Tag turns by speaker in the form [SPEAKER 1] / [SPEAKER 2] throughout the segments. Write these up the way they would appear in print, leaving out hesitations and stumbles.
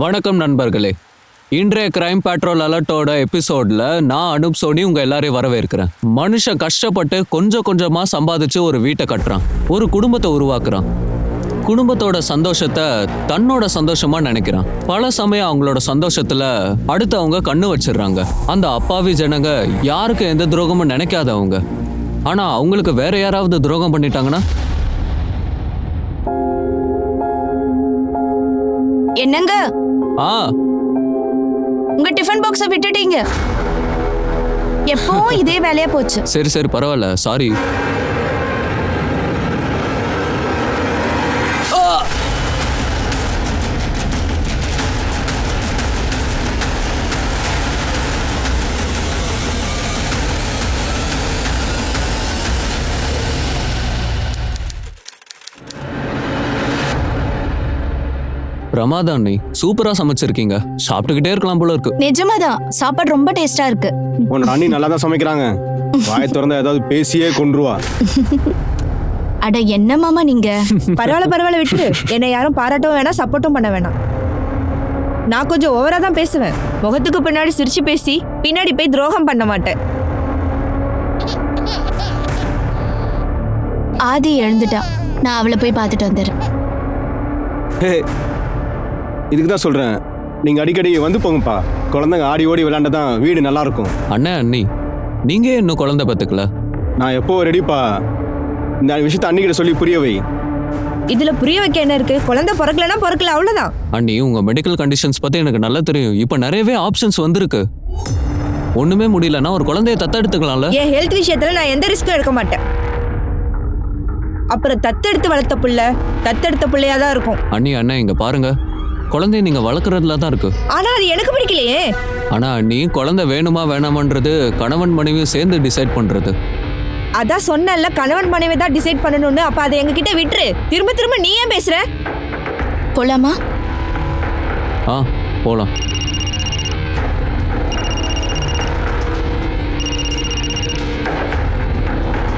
[SPEAKER 1] வணக்கம் நண்பர்களே. இன்றைய கிரைம் பேட்ரோல் அலர்ட்டோட எபிசோட்ல நான் அனுப் சோனி உங்க எல்லாரையும் வரவேற்கிறேன். மனுஷன் கஷ்டப்பட்டு கொஞ்சம் கொஞ்சமா சம்பாதிச்சு ஒரு வீட்டை கட்டுறான், ஒரு குடும்பத்தை உருவாக்குறான். குடும்பத்தோட சந்தோஷத்தை தன்னோட சந்தோஷமா நினைக்கிறான். பல சமயம் அவங்களோட சந்தோஷத்துல அடுத்தவங்க கண்ணு வச்சிடுறாங்க. அந்த அப்பாவி ஜனங்க யாருக்கு எந்த துரோகமும் நினைக்காதவங்க. ஆனா அவங்களுக்கு வேற யாராவது துரோகம் பண்ணிட்டாங்கன்னா
[SPEAKER 2] என்னங்க
[SPEAKER 1] ஆ
[SPEAKER 2] உங்க டிஃபன் பாக்ஸை விட்டுட்டீங்க. எப்பவும் இதே வேலையா போச்சு.
[SPEAKER 1] சரி சரி பரவாயில்ல, சாரி. பிரமாதா அண்ணி, சூப்பரா சமைச்சிருக்கீங்க. சாப்பிட்டுக்கிட்டே இருக்கலாம் போல இருக்கு.
[SPEAKER 2] நிஜமாதான் சாப்பாடு ரொம்ப டேஸ்டா இருக்கு.
[SPEAKER 3] உன் அண்ணி நல்லா தான் சமைக்கிறாங்க. வாயை திறந்தா ஏதாவது பேசியே கொன்றுவா.
[SPEAKER 2] அட என்ன மாமா நீங்க.
[SPEAKER 4] பரவாயில்ல விட்டு. என்னை யாரும் பாராட்டவும் வேணாம், சப்போர்ட்டும் பண்ண வேணாம். நான் கொஞ்சம் ஓவரா தான் பேசுவேன். முகத்துக்கு பின்னாடி சிரிச்சு பேசி பின்னாடி போய் துரோகம் பண்ண மாட்டேன்.
[SPEAKER 2] ஆதி எழுந்துட்டா, நான் அவளை போய் பார்த்துட்டு வந்துடுறேன்.
[SPEAKER 3] இதுக்கு தான் சொல்றேன், நீங்க அடிக்கடி வந்து போங்கப்பா. குழந்தைங்க ஆடி ஓடி விளையாண்டதான் வீடு நல்லா இருக்கும்.
[SPEAKER 1] அண்ணே அண்ணி, நீங்க இன்னும் குழந்தை பத்துக்கல.
[SPEAKER 3] நான் எப்போ ரெடிப்பா. இந்த விஷயத்த அன்னிக்கிட்ட சொல்லி புரிய வை.
[SPEAKER 4] இதுல புரிய வைக்க என்ன இருக்கு? குழந்தை பிறக்கலன்னா பிறக்கல, அவ்வளவுதான்.
[SPEAKER 1] அண்ணி, உங்க மெடிக்கல் கண்டிஷன்ஸ் பத்தி எனக்கு நல்லா தெரியும். இப்ப நிறையவே ஆப்ஷன்ஸ் வந்திருக்கு. ஒண்ணுமே முடியலன்னா ஒரு குழந்தைய தத்தெடுத்துக்கலாம்ல.
[SPEAKER 4] என் ஹெல்த் விஷயத்துல நான் எந்த ரிஸ்க்கும் எடுக்க மாட்டேன். அப்புறம் தத்தெடுத்து வளர்த்த பிள்ளையா தான் இருக்கும்.
[SPEAKER 1] அண்ணி அண்ணா இங்க பாருங்க, குழந்தைய நீங்க வளர்க்கறதுல தான் இருக்கு.
[SPEAKER 4] ஆனா அது எனக்கு பிடிக்கலையே.
[SPEAKER 1] ஆனா அண்ணி, குழந்தை வேணுமா வேணாமன்றது கணவன் மனைவியும் சேர்ந்து டிசைட் பண்றது.
[SPEAKER 4] அதான் சொன்னல, கணவன் மனைவி தான் டிசைட் பண்ணணும்னு. அப்ப அதை எங்ககிட்ட விட்டுரு. திரும்ப திரும்ப நீ ஏன் பேசுற?
[SPEAKER 2] போலாமா?
[SPEAKER 1] ஆ போலாம்.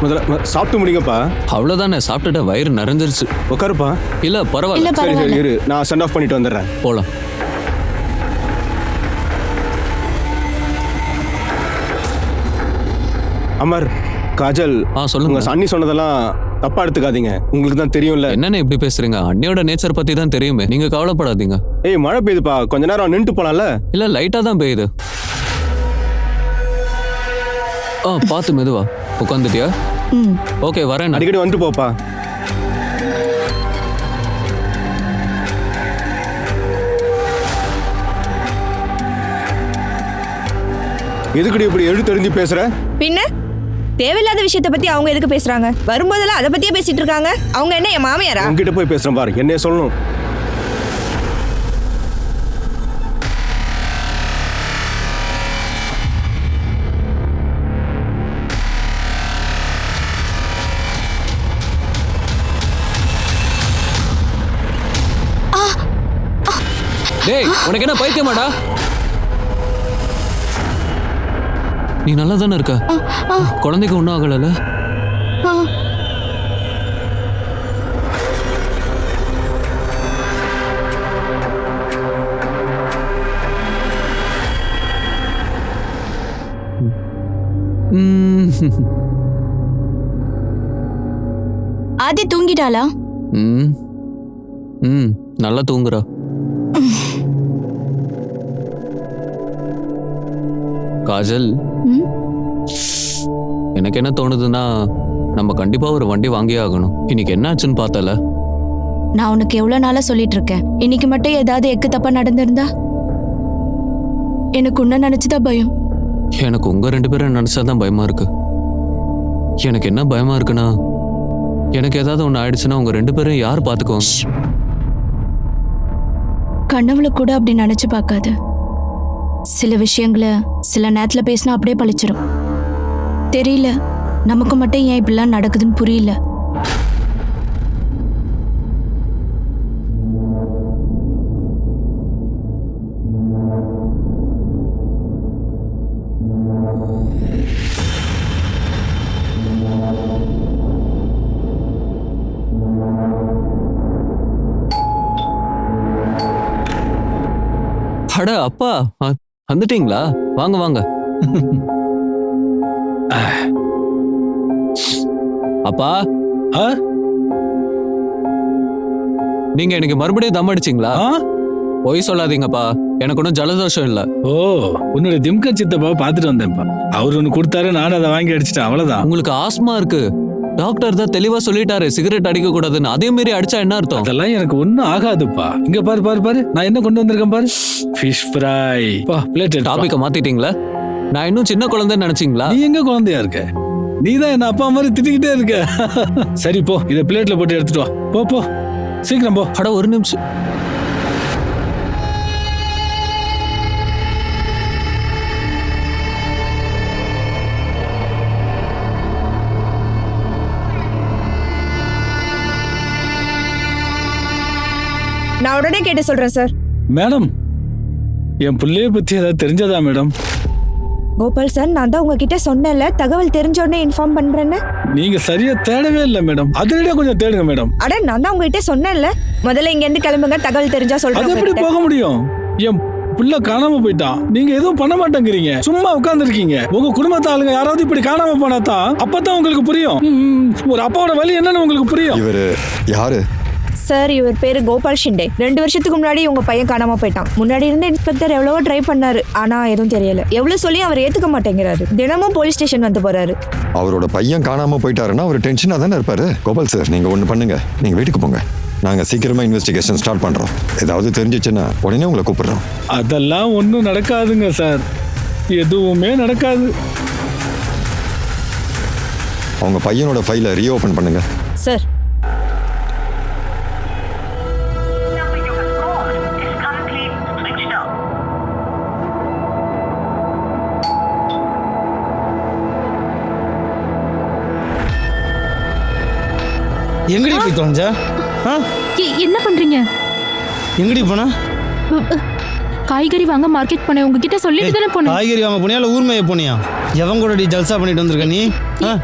[SPEAKER 3] முதல்ல சாப்பிட்டு முடிங்கப்பா.
[SPEAKER 1] அவ்வளவுதானே, சாப்பிட்டுட்ட வயிறு நிறைஞ்சிருச்சு.
[SPEAKER 3] உட்காருப்பா.
[SPEAKER 1] இல்ல பரவாயில்ல,
[SPEAKER 2] இல்ல
[SPEAKER 3] சரி சரி
[SPEAKER 2] பரவாயில்ல.
[SPEAKER 3] இரு, நான் சென்ட் ஆஃப் பண்ணிட்டு வந்துடுறேன்.
[SPEAKER 1] போலாம்.
[SPEAKER 3] அமர், காஜல்,
[SPEAKER 1] சொல்லுங்க.
[SPEAKER 3] உங்க அண்ணி சொன்னதெல்லாம் தப்பா எடுத்துக்காதீங்க. உங்களுக்கு தான் தெரியும்ல.
[SPEAKER 1] என்னன்னு இப்படி பேசுறீங்க? அண்ணியோட நேச்சர் பத்தி தான் தெரியுமே, நீங்க கவலைப்படாதீங்க.
[SPEAKER 3] ஏய், மழை பெய்யுதுப்பா, கொஞ்ச நேரம் நின்றுட்டு போலாம்ல.
[SPEAKER 1] இல்ல லைட்டா தான் பெய்யுது. பார்த்து மெதுவா. உட்காந்துட்டியா? ஓகே வரேன்.
[SPEAKER 3] அடிக்கடி வந்துட்டு போப்பா. எதுக்கடி இப்படி எழுத்தறிஞ்சு பேசுற?
[SPEAKER 4] பின்ன தேவையில்லாத விஷயத்தை பத்தி அவங்க எதுக்கு பேசுறாங்க? வரும்போதெல்லாம் அதை பத்தியே பேசிட்டு இருக்காங்க. அவங்க என்ன என் மாமியாரா?
[SPEAKER 3] உங்ககிட்ட போய் பேசுறேன் பாரு, என்னைய சொல்லணும்.
[SPEAKER 1] டேய், உனக்கு என்ன பைத்தியமாடா? நீ நல்லா தானே இருக்க? குழந்தைக்கு ஒன்றும் ஆகலைல்ல?
[SPEAKER 2] ஆதி தூங்கிட்டாளா?
[SPEAKER 1] நல்லா தூங்குறா. காஜல், எனக்கு என்ன தோணுதுன்னா, நம்ம கண்டிப்பா ஒரு வண்டி வாங்கியே ஆகணும். இன்னைக்கு என்ன ஆச்சுன்னு பார்த்தல?
[SPEAKER 2] நான் உனக்கு எவ்வளவு நாளா சொல்லிட்டு இருக்கேன். இன்னைக்கு மட்டும் ஏதாவது எக்கு தப்பா நடந்திருந்தா எனக்கு உன்ன நினைச்சுதான் பயம்.
[SPEAKER 1] எனக்கு உங்க ரெண்டு பேரும் நினைச்சாதான் பயமா இருக்கு. எனக்கு என்ன பயமா இருக்குன்னா, எனக்கு ஏதாவது ஒன்று ஆயிடுச்சுன்னா உங்க ரெண்டு பேரும் யார் பார்த்துக்குவாங்க?
[SPEAKER 2] கனவுல கூட அப்படி நினைச்சு பார்க்காது. சில விஷயங்களை சில நேரத்துல பேசினா அப்படியே பழிச்சிடும். தெரியல, நமக்கு மட்டும் ஏன் இப்படிலாம் நடக்குதுன்னு புரியல.
[SPEAKER 1] அட அப்பா வந்துட்டீங்களா? வாங்க வாங்க. அப்பா
[SPEAKER 5] ஆ?
[SPEAKER 1] நீங்க எனக்கு மறுபடியும் தம் அடிச்சிங்களா?
[SPEAKER 5] ஆ?
[SPEAKER 1] பொய் சொல்லாதீங்கப்பா, எனக்கு ஒன்றும் ஜலதோஷம் இல்ல.
[SPEAKER 5] ஓ, உன்னோட திம்கர் சித்தப்பா பார்த்துட்டு வந்தேன்ப்பா. அவர் ஒன்று கொடுத்தாரு, நானும் அதை வாங்கி அடிச்சிட்டேன், அவ்வளவுதான்.
[SPEAKER 1] உங்களுக்கு ஆஸ்மா இருக்கு, டாக்டர் தான் தெளிவா சொல்லிட்டாரு சிகரெட் அடிக்க கூடாதுன்னு. அதே மாதிரி அடிச்சா என்ன அர்த்தம்?
[SPEAKER 5] அதெல்லாம் எனக்கு ஒன்றும் ஆகாதுப்பா. இங்க பாரு பாரு பாரு, நான் என்ன கொண்டு வந்திருக்கேன் பாரு. Fish fry. பிளேட்
[SPEAKER 1] டாபிக்க மாத்திட்டீங்களா? நான் இன்னும் சின்ன குழந்தைன்னு நினைச்சீங்களா?
[SPEAKER 5] நீ எங்க குழந்தையா இருக்க? நீ தான் என்ன அப்பா மாதிரி திட்டிக்கிட்டே இருக்க. சரி போ, இதை பிளேட்ல போட்டு எடுத்துட்டு வா. போ போ, சீக்கிரம் போ.
[SPEAKER 1] அட ஒரு நிமிஷம்.
[SPEAKER 4] நான் உடனே கேட்டு சொல்றேன் சார்.
[SPEAKER 5] மேடம், என் பிள்ளைய பத்தி ஏதாவது தெரிஞ்சதா மேடம்?
[SPEAKER 4] கோபால் சார், நான் தான் உங்ககிட்ட சொன்னேன்ல, தகவல் தெரிஞ்ச உடனே இன்ஃபார்ம் பண்றேன்னு.
[SPEAKER 5] நீங்க சரியா தேடவே இல்லை மேடம். அதிரடியா கொஞ்சம் தேடுங்க மேடம்.
[SPEAKER 4] அட, நான் தான் உங்ககிட்ட சொன்னேன்ல, முதல்ல இங்க இருந்து கிளம்புங்க, தகவல் தெரிஞ்சா
[SPEAKER 5] அது
[SPEAKER 4] சொல்றேன்
[SPEAKER 5] எப்படி
[SPEAKER 4] உங்ககிட்ட.
[SPEAKER 5] போக முடியும்? என் பிள்ளை காணாம போயிட்டான். நீங்க எதுவும் பண்ண மாட்டேங்கிறீங்க, சும்மா உட்கார்ந்துருக்கீங்க. உங்க குடும்பத்து ஆளுங்க யாராவது இப்படி காணாம போனாதான் அப்பதான் உங்களுக்கு புரியும். ஒரு அப்பாவோட வலி என்னன்னு உங்களுக்கு புரியும்.
[SPEAKER 6] இவரு யாரு?
[SPEAKER 4] சார், இவர் பேரு கோபால் ஷிண்டே. 2 வருஷத்துக்கு முன்னாடி உங்க பையன் காணாம போயிட்டான். முன்னாடி இருந்த இன்ஸ்பெக்டர் எவ்வளவோ ட்ரை பண்ணாரு, ஆனா எதுவும் தெரியல. எவ்வளவு சொல்லி அவர் ஏத்துக்க மாட்டேங்கிறாரு. தினமும் போலீஸ் ஸ்டேஷன் வந்து போறாரு.
[SPEAKER 6] அவரோட பையன் காணாம போயிட்டாருன்னா அவர் டென்ஷனா தானே இருப்பாரு. கோபால் சார், நீங்க ஒண்ணு பண்ணுங்க, நீங்க வீட்டுக்கு போங்க. நாங்க சீக்கிரமா இன்வெஸ்டிகேஷன் ஸ்டார்ட் பண்றோம். ஏதாவது தெரிஞ்சிச்சுன்னா உடனே உங்களை கூப்பிடுறோம்.
[SPEAKER 5] அதெல்லாம் ஒன்றும் நடக்காதுங்க சார், எதுவுமே நடக்காது.
[SPEAKER 6] அவங்க பையனோட ஃபைலை ரீஓபன் பண்ணுங்க.
[SPEAKER 4] சார்,
[SPEAKER 7] எங்கடி போய் தொலைஞ்சா?
[SPEAKER 8] என்ன பண்றீங்க?
[SPEAKER 7] எங்கடி போனா?
[SPEAKER 8] காய்கறி வாங்க மார்க்கெட் போனேன். உங்ககிட்ட சொல்லிட்டு தானே போனேன்.
[SPEAKER 7] காய்கறி வாங்க போனியா இல்ல ஊர் மேய போனியா? எவன் கூட ஜல்சா பண்ணிட்டு வந்திருக்க நீ?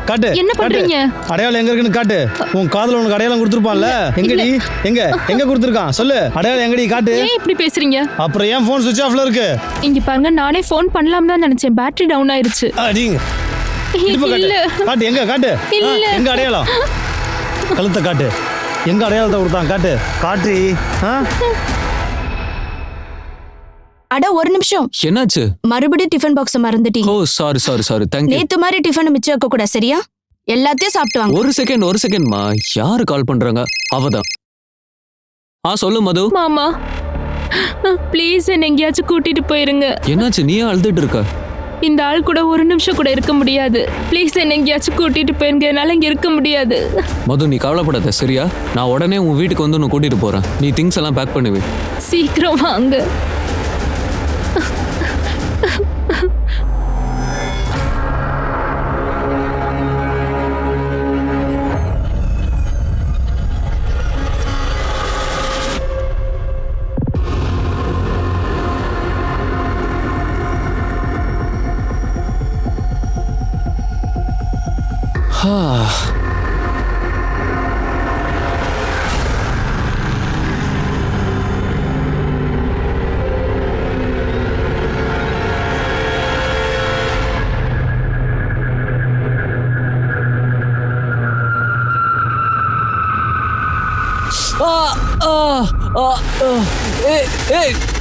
[SPEAKER 7] காட்டு.
[SPEAKER 8] என்ன பண்றீங்க?
[SPEAKER 7] அடையாளம் எங்க இருக்குன்னு காட்டு. உன் காதுல உனக்கு அடையாளம் கொடுத்துருப்பான்ல, எங்கடி? எங்க கொடுத்துருக்கான் சொல்லு. அடையாளம் எங்கடி காட்டு.
[SPEAKER 8] ஏன் இப்படி பேசுறீங்க?
[SPEAKER 7] அப்புறம் ஏன் போன் சுவிட்ச் ஆஃப்ல இருக்கு?
[SPEAKER 8] இங்க பாருங்க, நானே ஃபோன் பண்ணலாம் தான் நினைச்சேன், பேட்டரி டவுன் ஆயிருச்சு.
[SPEAKER 7] அடிங்க.
[SPEAKER 8] இல்ல
[SPEAKER 7] காட்டு, எங்க காட்டு.
[SPEAKER 8] இல்ல.
[SPEAKER 7] எங்க அடையாளம்? கழுத்தை காட்டு. எங்க அடையாளத்தை கொடுத்தான் காட்டு. காட்டு.
[SPEAKER 2] அட ஒரு நிமிஷம்.
[SPEAKER 1] என்னாச்சு?
[SPEAKER 2] மறுபடியும் டிஃபன் பாக்ஸ் மறந்துட்டீங்க.
[SPEAKER 1] ஓ சாரி தேங்க்யூ.
[SPEAKER 2] நேத்து மாதிரி டிஃபன் மிச்சம் வைக்க கூடாது, சரியா? எல்லாத்தையும் சாப்பிட்டு வாங்க.
[SPEAKER 1] ஒரு செகண்ட்மா, யாரு கால் பண்றாங்க? அவதான். சொல்லு மது.
[SPEAKER 8] மாமா, ப்ளீஸ் என்ன எங்கேயாச்சும் கூட்டிட்டு போயிருங்க.
[SPEAKER 1] என்னாச்சு, நீயே அழுதுட்டு இருக்க?
[SPEAKER 8] இந்த ஆள் கூட ஒரு நிமிஷம் கூட இருக்க முடியாது. ப்ளீஸ் என்ன எங்கேயாச்சும் கூட்டிட்டு போயிருங்க, என்னால இங்க இருக்க முடியாது.
[SPEAKER 1] மது, நீ கவலைப்படாத, சரியா? நான் உடனே உன் வீட்டுக்கு வந்து உன்னை கூட்டிட்டு போறேன். நீ திங்ஸ் எல்லாம் பேக் பண்ணுவே.
[SPEAKER 8] சீக்கிரம் வாங்க.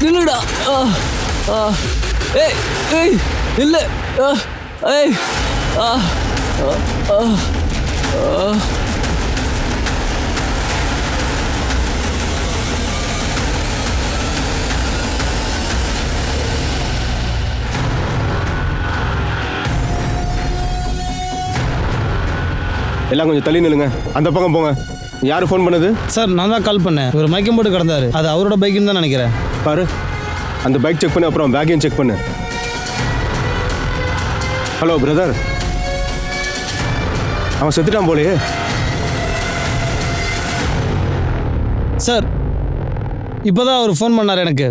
[SPEAKER 1] நில்லுடா. இல்ல.
[SPEAKER 3] எல்லாம் கொஞ்சம் தள்ளி நில்லுங்க, அந்த பக்கம் போங்க. யாரு ஃபோன் பண்ணது?
[SPEAKER 7] சார், நான் தான் கால் பண்ணேன். ஒரு மயக்கம் போட்டு கிடந்தாரு. அது அவரோட பைக்குன்னு தான் நினைக்கிறேன்.
[SPEAKER 3] பாரு, அந்த பைக் செக் பண்ணு, அப்புறம் பேக்கையும் செக் பண்ணு. ஹலோ பிரதர், அவன் செத்துட்டான் போலயே.
[SPEAKER 7] சார், இப்போதான் அவர் ஃபோன் பண்ணார் எனக்கு.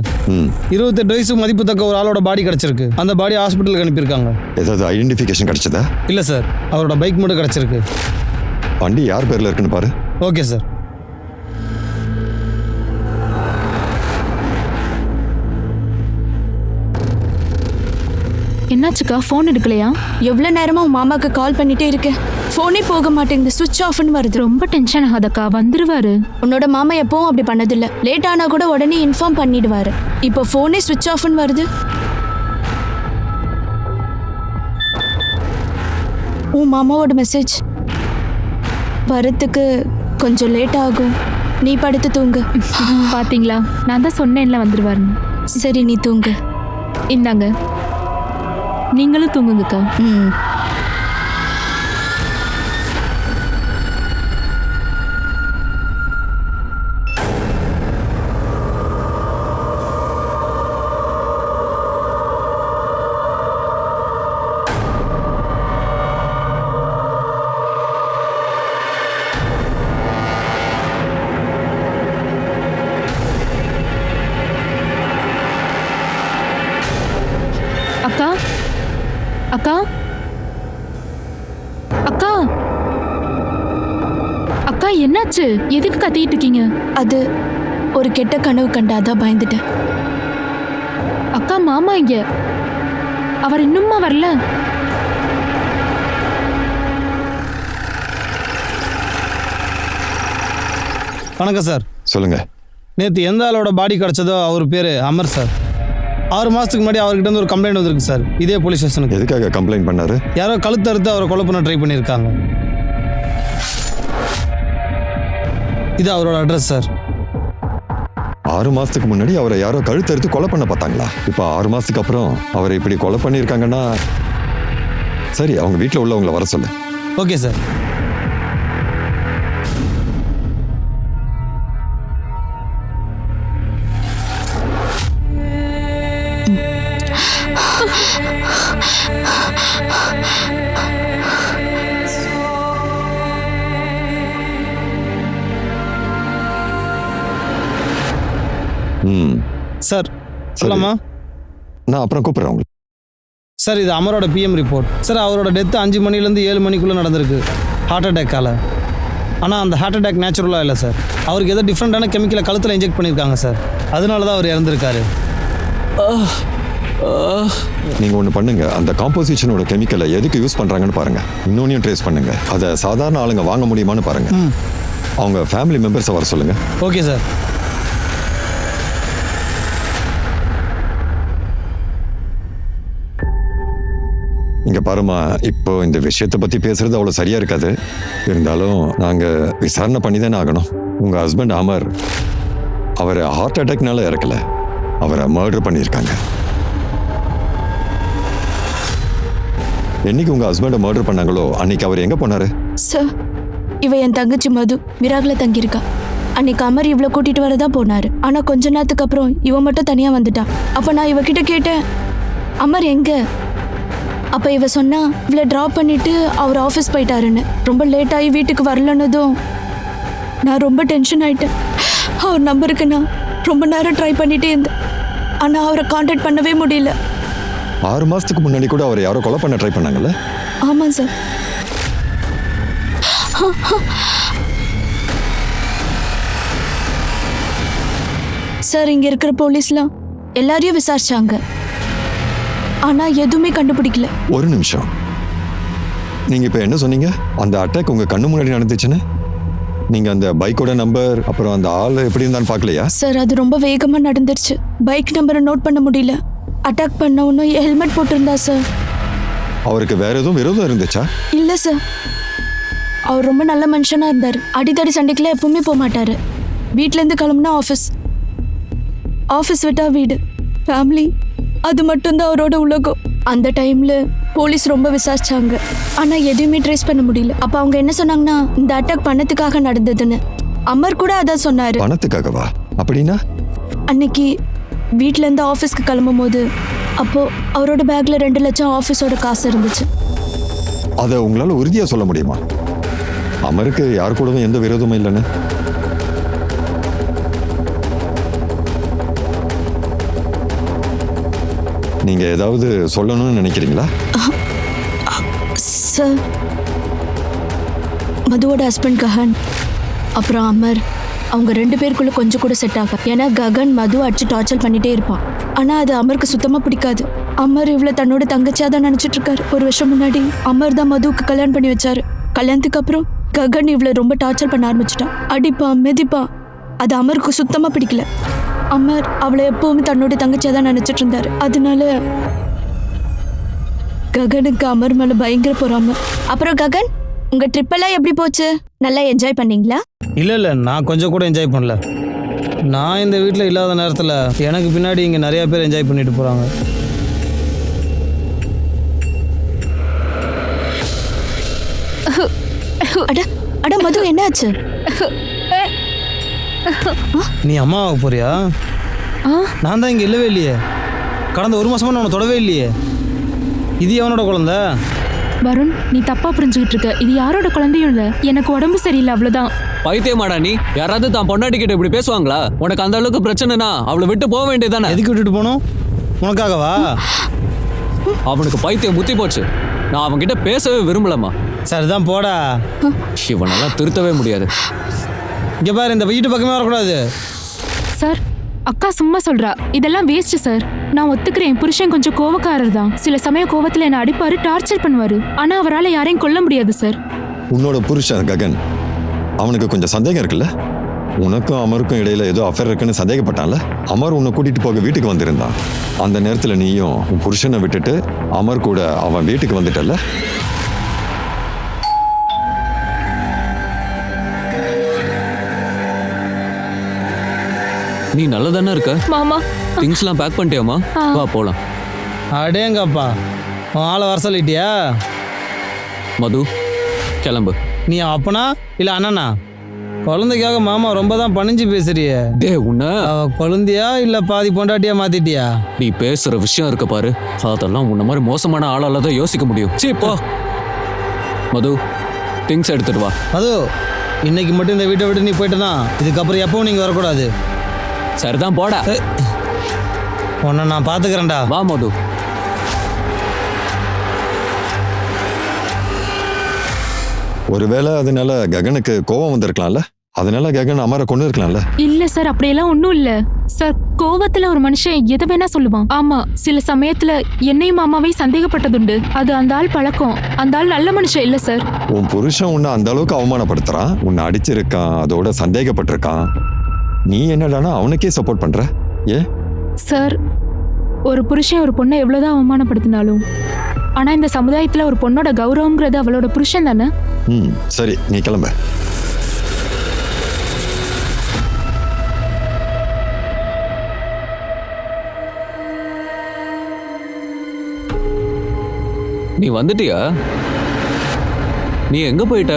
[SPEAKER 7] 28 வயசு மதிப்பு தக்க ஒரு ஆளோட பாடி கிடைச்சிருக்கு. அந்த பாடி ஹாஸ்பிட்டலுக்கு அனுப்பியிருக்காங்க.
[SPEAKER 6] ஏதாவது ஐடென்டிஃபிகேஷன் கிடைச்சதா?
[SPEAKER 7] இல்லை சார், அவரோட பைக் மட்டும் கிடைச்சிருக்கு.
[SPEAKER 6] வண்டி யார் பேர்ல இருக்குன்னு பாரு.
[SPEAKER 7] Okay sir.
[SPEAKER 8] என்னாச்சுக்கா ஃபோன் எடுக்கலையா?
[SPEAKER 2] எவ்வளோ நேரமா உன் மாமாக்கு கால் பண்ணிட்டே இருக்கேன், ஃபோனே போக மாட்டேங்குது, சுவிட்ச் ஆஃப்னு வருது.
[SPEAKER 8] ரொம்ப டென்ஷன் ஆகாதக்கா, வந்துருவாரு.
[SPEAKER 2] உன்னோட மாமா எப்பவும் அப்படி பண்ணதில்ல, லேட் ஆனா கூட உடனே இன்ஃபார்ம் பண்ணிடுவாரு. இப்போ ஃபோனே சுவிட்ச் ஆஃப்னு வருது. உன் மாமாவோட மெசேஜ் வரத்துக்கு கொஞ்சம் லேட் ஆகும், நீ படுத்து தூங்கு.
[SPEAKER 8] பாத்தீங்களா, நான் தான் சொன்னேன்ல வந்துருவாருன்னு.
[SPEAKER 2] சரி, நீ தூங்கு.
[SPEAKER 8] இந்தாங்க, நீங்களும் தூங்குங்கக்கா.
[SPEAKER 2] ம்.
[SPEAKER 8] அக்கா அக்கா அக்கா அக்கா, என்னாச்சு? எதுக்கு கத்திட்டு இருக்கீங்க?
[SPEAKER 2] அது ஒரு கெட்ட கனவு கண்டாதான் பயந்துட்டேன்.
[SPEAKER 8] அக்கா, மாமா இங்க, அவர் இன்னுமா வரல?
[SPEAKER 7] வணக்கம் சார்.
[SPEAKER 6] சொல்லுங்க.
[SPEAKER 7] நேற்று எந்த ஆளோட பாடி கிடச்சதோ அவர் பேர் அமர் சார். 6 மாதத்துக்கு முன்னாடி அவர்கிட்ட இருந்து ஒரு கம்ப்ளைண்ட் வந்திருக்கு சார், இதே போலீஸ் ஸ்டேஷனுக்கு.
[SPEAKER 6] எதுக்காக கம்ப்ளைண்ட் பண்ணாரு?
[SPEAKER 7] யாரோ கழுத்தறுத்து அவரை கொலை பண்ண ட்ரை பண்ணியிருக்காங்க. இது அவரோட அட்ரஸ் சார்.
[SPEAKER 6] 6 மாசத்துக்கு முன்னாடி அவரை யாரோ கழுத்தறுத்து கொலை பண்ண பார்த்தாங்களா? இப்போ 6 மாசத்துக்கு அப்புறம் அவரை இப்படி கொலை பண்ணியிருக்காங்கன்னா, சரி, அவங்க வீட்டில் உள்ளவங்களை வர சொல்லு.
[SPEAKER 7] Okay sir. சார் சொல்லலாமா?
[SPEAKER 6] நான் அப்புறம் கூப்பிடுறேன் உங்களுக்கு.
[SPEAKER 7] சார், இது அமரோட பிஎம் ரிப்போர்ட். சார், அவரோட டெத்து 5 மணிலேருந்து 7 மணிக்குள்ளே நடந்திருக்கு, ஹார்ட் அட்டாக்கால். ஆனால் அந்த ஹார்ட் அட்டாக் நேச்சுரலாக இல்லை சார், அவருக்கு ஏதோ டிஃப்ரெண்ட்டான கெமிக்கலை கழுத்தில் இன்ஜெக்ட் பண்ணியிருக்காங்க சார், அதனால தான் அவர் இறந்துருக்காரு.
[SPEAKER 6] நீங்கள் ஒன்று பண்ணுங்க, அந்த காம்போசிஷனோட கெமிக்கலை எதுக்கு யூஸ் பண்ணுறாங்கன்னு பாருங்கள். இன்னொன்னையும் ட்ரேஸ் பண்ணுங்க, அதை சாதாரண ஆளுங்க வாங்க முடியுமான்னு பாருங்கள். அவங்க ஃபேமிலி மெம்பர்ஸை வர சொல்லுங்கள்.
[SPEAKER 7] Okay sir.
[SPEAKER 6] இங்கே பாருமா, இப்போ இந்த விஷயத்தை பற்றி பேசுறது அவ்வளோ சரியா இருக்காது. இருந்தாலும் நாங்கள் விசாரணை பண்ணி தானே ஆகணும். உங்கள் ஹஸ்பண்ட் அமர் அவரை ஹார்ட் அட்டாக்னால இறக்கல, அவரை மர்டர் பண்ணியிருக்காங்க. என்னைக்கு உங்கள் ஹஸ்பண்டை மர்டர் பண்ணாங்களோ அன்னைக்கு அவர் எங்கே போனாரு?
[SPEAKER 2] சார், இவ என் தங்கச்சி மது விராக்ல தங்கியிருக்கா. அன்னைக்கு அமர் இவ்வளோ கூட்டிட்டு வரதான் போனாரு. ஆனா கொஞ்ச நேரத்துக்கு அப்புறம் இவ மட்டும் தனியா வந்துட்டா. அப்ப நான் இவகிட்ட கேட்டேன், அமர் எங்க? அப்ப இவ சொன்னா, இவளை ட்ராப் பண்ணிட்டு அவர் ஆஃபீஸ் போயிட்டாருன்னு. ரொம்ப லேட் ஆகி வீட்டுக்கு வரலன்னதும் நான் ரொம்ப டென்ஷன் ஆயிட்டேன். அவர் நம்பருக்கு நான் ரொம்ப நேரம் ட்ரை பண்ணிட்டே இருந்தேன், ஆனா அவரை கான்டாக்ட் பண்ணவே முடியல.
[SPEAKER 6] 6 மாசத்துக்கு முன்னாடி கூட அவரை யாரோ கொலை பண்ண ட்ரை பண்ணாங்கல்ல?
[SPEAKER 2] ஆமாம் சார். சார், இங்க இருக்கிற போலீஸ்லாம் எல்லாரையும் விசாரிச்சாங்க, ஆனா எதுவுமே கண்டுபிடிக்கல.
[SPEAKER 6] ஒரு நிமிஷம், நீங்க இப்ப என்ன சொன்னீங்க? அந்த அட்டாக் உங்க கண்ணு முன்னாடி நடந்துச்சுன்னு? நீங்க அந்த பைக்கோட நம்பர் அப்புறம் அந்த ஆள் எப்படி இருந்தான்னு பார்க்கலையா?
[SPEAKER 2] சார், அது ரொம்ப வேகமா நடந்துருச்சு. பைக் நம்பரை நோட் பண்ண முடியல. அட்டாக் பண்ண ஒன்றும் ஹெல்மெட் போட்டிருந்தா சார்.
[SPEAKER 6] அவருக்கு வேற எதுவும் விரோதம் இருந்துச்சா?
[SPEAKER 2] இல்ல சார், அவர் ரொம்ப நல்ல மனுஷனா இருந்தார். அடித்தடி சண்டைக்குள்ள எப்பவுமே போக மாட்டாரு. வீட்டிலேருந்து கிளம்புனா ஆஃபீஸ், ஆஃபீஸ் விட்டா வீடு, ஃபேமிலி, அது மட்டும்தான் அவரோட உலகம். அந்த டைம்ல போலீஸ் ரொம்ப விசாரிச்சாங்க, ஆனா எதுவுமே ட்ரேஸ் பண்ண முடியல. அப்ப அவங்க என்ன சொன்னாங்கன்னா, இந்த அட்டாக் பணத்துக்காக நடந்ததுன்னு. அமர் கூட அதான் சொன்னாரு.
[SPEAKER 6] பணத்துக்காகவா? அப்படின்னா
[SPEAKER 2] அன்னைக்கு வீட்ல இருந்து ஆஃபீஸ்க்கு கிளம்பும் போது அப்போ அவரோட பேக்ல 2 லட்சம் ஆஃபீஸோட காசு இருந்துச்சு.
[SPEAKER 6] அதை உங்களால உறுதியா சொல்ல முடியுமா? அமருக்கு யார் கூடவும் எந்த விரோதமும் இல்லைன்னு? நீங்க ஏதாவது சொல்லணும்னு நினைக்கிறீங்களா?
[SPEAKER 2] சார், மதுவோட ஹஸ்பண்ட் ககன் அப்புறம் அமர், அவங்க 2 பேருக்குள்ள கொஞ்சம் கூட செட் ஆகும். ஏன்னா ககன் மது அடிச்சு டார்ச்சர் பண்ணிட்டே இருப்பான். ஆனா அது அமருக்கு சுத்தமா பிடிக்காது. அமர் இவ்வளவு தன்னோட தங்கச்சியா தான் நினைச்சிட்டு இருக்காரு. ஒரு வருஷம் முன்னாடி அமர் தான் மதுவுக்கு கல்யாணம் பண்ணி வச்சாரு. கல்யாணத்துக்கு அப்புறம் ககன் இவ்வளவு ரொம்ப டார்ச்சர் பண்ண ஆரம்பிச்சிட்டான். அடிப்பான், மிதிப்பான். அது அமருக்கு சுத்தமா பிடிக்கல. அமர் அவளை எப்பவுமே தன்னோட தங்கச்சியா தான் நினைச்சிட்டு இருந்தாரு. அதனால ககனுக்கு அமர் மேல பயங்கர பொறாம. அப்புறம் ககன், உங்க ட்ரிப் எல்லாம் எப்படி போச்சு? நல்லா என்ஜாய் பண்ணீங்களா?
[SPEAKER 7] இல்லை நான் கொஞ்சம் கூட என்ஜாய் பண்ணல. நான் இந்த வீட்டில் இல்லாத நேரத்தில் எனக்கு பின்னாடி இங்கே நிறையா பேர் என்ஜாய் பண்ணிட்டு போகிறாங்க.
[SPEAKER 2] அட அட மது, என்னாச்சு?
[SPEAKER 7] நீ அம்மாவாக போறியா? நான் தான் இங்கே இல்லவே இல்லையே. கடந்த ஒரு மாசமா நான் உன்னை தொடவே இல்லையே. இது எவனோட குழந்தை?
[SPEAKER 8] வருண், நீ தப்பா புரிஞ்சுக்கிட்டு இருக்க. இது யாரோட குழந்தையும் இல்ல. எனக்கு உடம்பு சரியில்லை, அவ்வளவுதான்.
[SPEAKER 1] பைத்தியமாடா நீ? யாராவது தான் பொண்டாட்டி கிட்ட இப்படி பேசுவாங்களா? உனக்கு அந்த அளவுக்கு பிரச்சனைனா அவளை விட்டு போக வேண்டியதானே?
[SPEAKER 7] எதுக்கு விட்டுட்டு போகணும்? உனக்காகவா?
[SPEAKER 1] அவனுக்கு பைத்தியம் முத்தி போச்சு. நான் அவன்கிட்ட பேசவே விரும்பலம்மா.
[SPEAKER 7] சரிதான் போடா.
[SPEAKER 1] இவனெல்லாம் திருத்தவே முடியாது.
[SPEAKER 7] இங்கே பாரு, இந்த வீட்டு பக்கமே வரக்கூடாது.
[SPEAKER 8] சார், அக்கா சும்மா சொல்றா. இதெல்லாம் வேஸ்ட் சார். நான் ஒத்துக்கிறேன், புருஷன் கொஞ்சம் கோவக்காரர் தான். சில சமயம் கோவத்துல என்ன அடிப்பாரு, டார்ச்சர் பண்ணுவாரு. ஆனா அவரால் யாரையும் கொல்ல முடியாது சார்.
[SPEAKER 6] உன்னோட புருஷன் ககன், அவனுக்கு கொஞ்சம் சந்தேகம் இருக்குல்ல? உனக்கும் அமருக்கும் இடையில ஏதோ அஃபேர் இருக்குன்னு சந்தேகப்பட்டான்ல? அமர் உன்னை கூட்டிட்டு போக வீட்டுக்கு வந்திருந்தான். அந்த நேரத்துல நீயும் உன் புருஷனை விட்டுட்டு அமர் கூட அவன் வீட்டுக்கு வந்துட்டல்ல?
[SPEAKER 1] நீ நல்லதானே இருக்க?
[SPEAKER 8] மாமா,
[SPEAKER 1] திங்ஸ்லாம் பேக் பண்ணிட்டியாமா? வா போலாம்.
[SPEAKER 7] அடேங்கப்பா, உன் ஆளை வர சொல்லிட்டியா?
[SPEAKER 1] மது, கிளம்பு.
[SPEAKER 7] நீ அப்பனா இல்லை அண்ணனா? குழந்தைக்காக மாமா ரொம்ப தான் பணிஞ்சு பேசுறிய.
[SPEAKER 1] டே உன்ன,
[SPEAKER 7] அவ குழந்தையா இல்லை பாதி பொண்டாட்டியா மாத்திட்டியா?
[SPEAKER 1] நீ பேசுற விஷயம் இருக்க பாரு, அதெல்லாம் உன்ன மாதிரி மோசமான ஆளால தான் யோசிக்க முடியும். சீ போ. மது, திங்ஸ் எடுத்துட்டு வா.
[SPEAKER 7] அது இன்னைக்கு மட்டும் இந்த வீட்டை விட்டு நீ போயிட்டனா இதுக்கப்புறம் எப்பவும் நீங்கள் வரக்கூடாது.
[SPEAKER 1] சரிதான், போடா.
[SPEAKER 7] உன்னை நான் பார்த்துக்கிறேன்டா.
[SPEAKER 1] வா மது.
[SPEAKER 6] ஒருவேளை அதனால ககனுக்கு கோபம் வந்திருக்கலாம்ல? அதனால ககன் அமரை கொண்டு இருக்கலாம்ல?
[SPEAKER 8] இல்ல சார், அப்படியெல்லாம் ஒண்ணும் இல்ல சார். கோவத்துல ஒரு மனுஷன் எதை வேணா சொல்லுவான். ஆமா, சில சமயத்துல என்னையும் மாமாவையும் சந்தேகப்பட்டதுண்டு. அது அந்த ஆள் பழக்கம். அந்த ஆள் நல்ல மனுஷன் இல்ல சார்.
[SPEAKER 6] உன் புருஷன் உன்னை அந்த அளவுக்கு அவமானப்படுத்துறான், உன்னை அடிச்சிருக்கான், அதோட சந்தேகப்பட்டிருக்கான். நீ என்னடானா அவனுக்கே சப்போர்ட் பண்ற? ஏ
[SPEAKER 8] சார், ஒரு புருஷன் ஒரு பொண்ணை எவ்வளவுதான் அவமானப்படுத்தினாலும், ஆனா இந்த சமுதாயத்துல ஒரு பொண்ணோட கௌரவம்ங்கிறது அவளோட புருஷன் தானே.
[SPEAKER 6] சரி, நீ கிளம்ப.
[SPEAKER 1] நீ வந்துட்டியா? நீ எங்க போயிட்ட?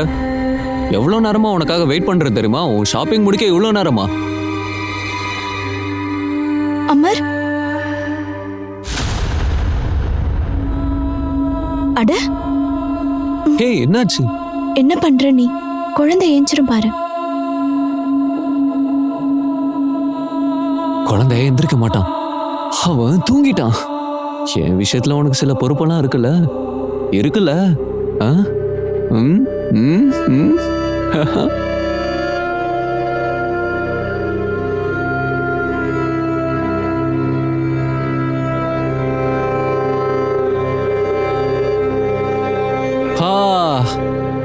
[SPEAKER 1] எவ்வளவு நேரமா உனக்காக வெயிட் பண்றது தெரியுமா? உன் ஷாப்பிங் முடிக்க இவ்வளவு நேரமா?
[SPEAKER 2] அமர், அட
[SPEAKER 1] ஹே, என்னாச்சு?
[SPEAKER 2] என்ன பண்ற நீ? குழந்தை ஏஞ்சிரும் பாரு.
[SPEAKER 1] குழந்தை எந்திரிக்க மாட்டான், அவன் தூங்கிட்டான். என் விஷயத்துல உனக்கு சில பொறுப்பெல்லாம் இருக்குல்ல? இருக்குல்ல? ஆ? ம் ம் ம்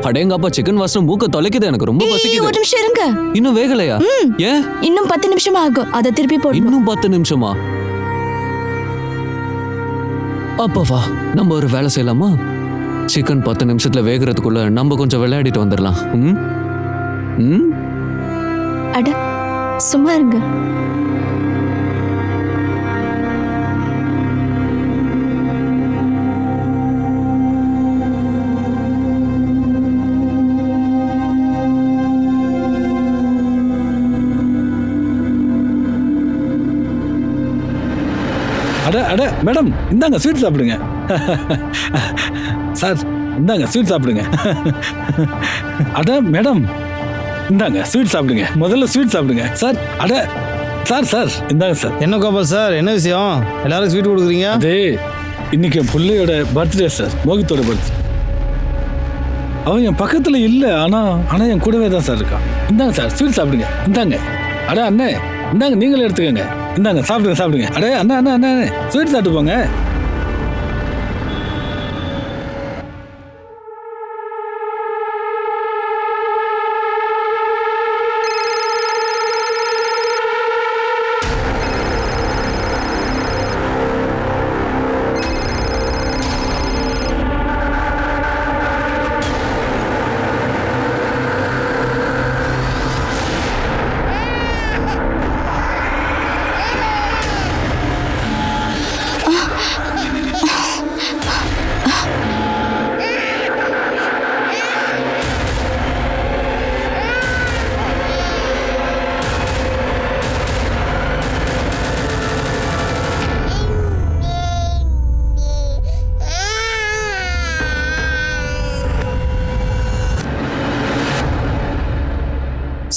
[SPEAKER 1] அடேங்கப்பா, சிக்கன் வாசனை மூக்க தொலைக்குது. எனக்கு ரொம்ப
[SPEAKER 2] ஒரு
[SPEAKER 1] பசிக்குது.
[SPEAKER 2] நிமிஷம் இருங்க.
[SPEAKER 1] இன்னும் வேகலையா? ஏன்?
[SPEAKER 2] இன்னும் 10 நிமிஷம் ஆகும். அதை திருப்பி போடணும்.
[SPEAKER 1] இன்னும் 10 நிமிஷமா? அப்பா வா, நம்ம ஒரு வேலை செய்யலாமா? சிக்கன் 10 நிமிஷத்துல வேகிறதுக்குள்ள நம்ம கொஞ்சம் விளையாடிட்டு வந்துடலாம். ம் ம்
[SPEAKER 2] அட சும்மா இருங்க.
[SPEAKER 5] அட அட மேடம், இந்தாங்க ஸ்வீட் சாப்பிடுங்க. சார், இந்தாங்க ஸ்வீட் சாப்பிடுங்க. அட மேடம், இந்தாங்க ஸ்வீட் சாப்பிடுங்க. முதல்ல ஸ்வீட் சாப்பிடுங்க சார். அட சார், சார் இந்தாங்க சார்.
[SPEAKER 7] என்ன கோபால் சார், என்ன விஷயம்? எல்லாருக்கும் ஸ்வீட் கொடுக்குறீங்க?
[SPEAKER 5] அது இன்னைக்கு என் பிள்ளையோட பர்த்டே சார், மோகித்தோட பர்த்டே. அவன் என் பக்கத்தில் இல்லை, ஆனால் என் கூடவே தான் சார் இருக்கான். இந்தாங்க சார், ஸ்வீட் சாப்பிடுங்க. இந்தாங்க. அட அண்ணே, இந்தாங்க நீங்களே எடுத்துக்கோங்க. இந்தாங்க சாப்பிடுங்க சாப்பிடுங்க. அடே அண்ணா அண்ணா அண்ணா, ஸ்வீட் சாப்பிட்டு போங்க.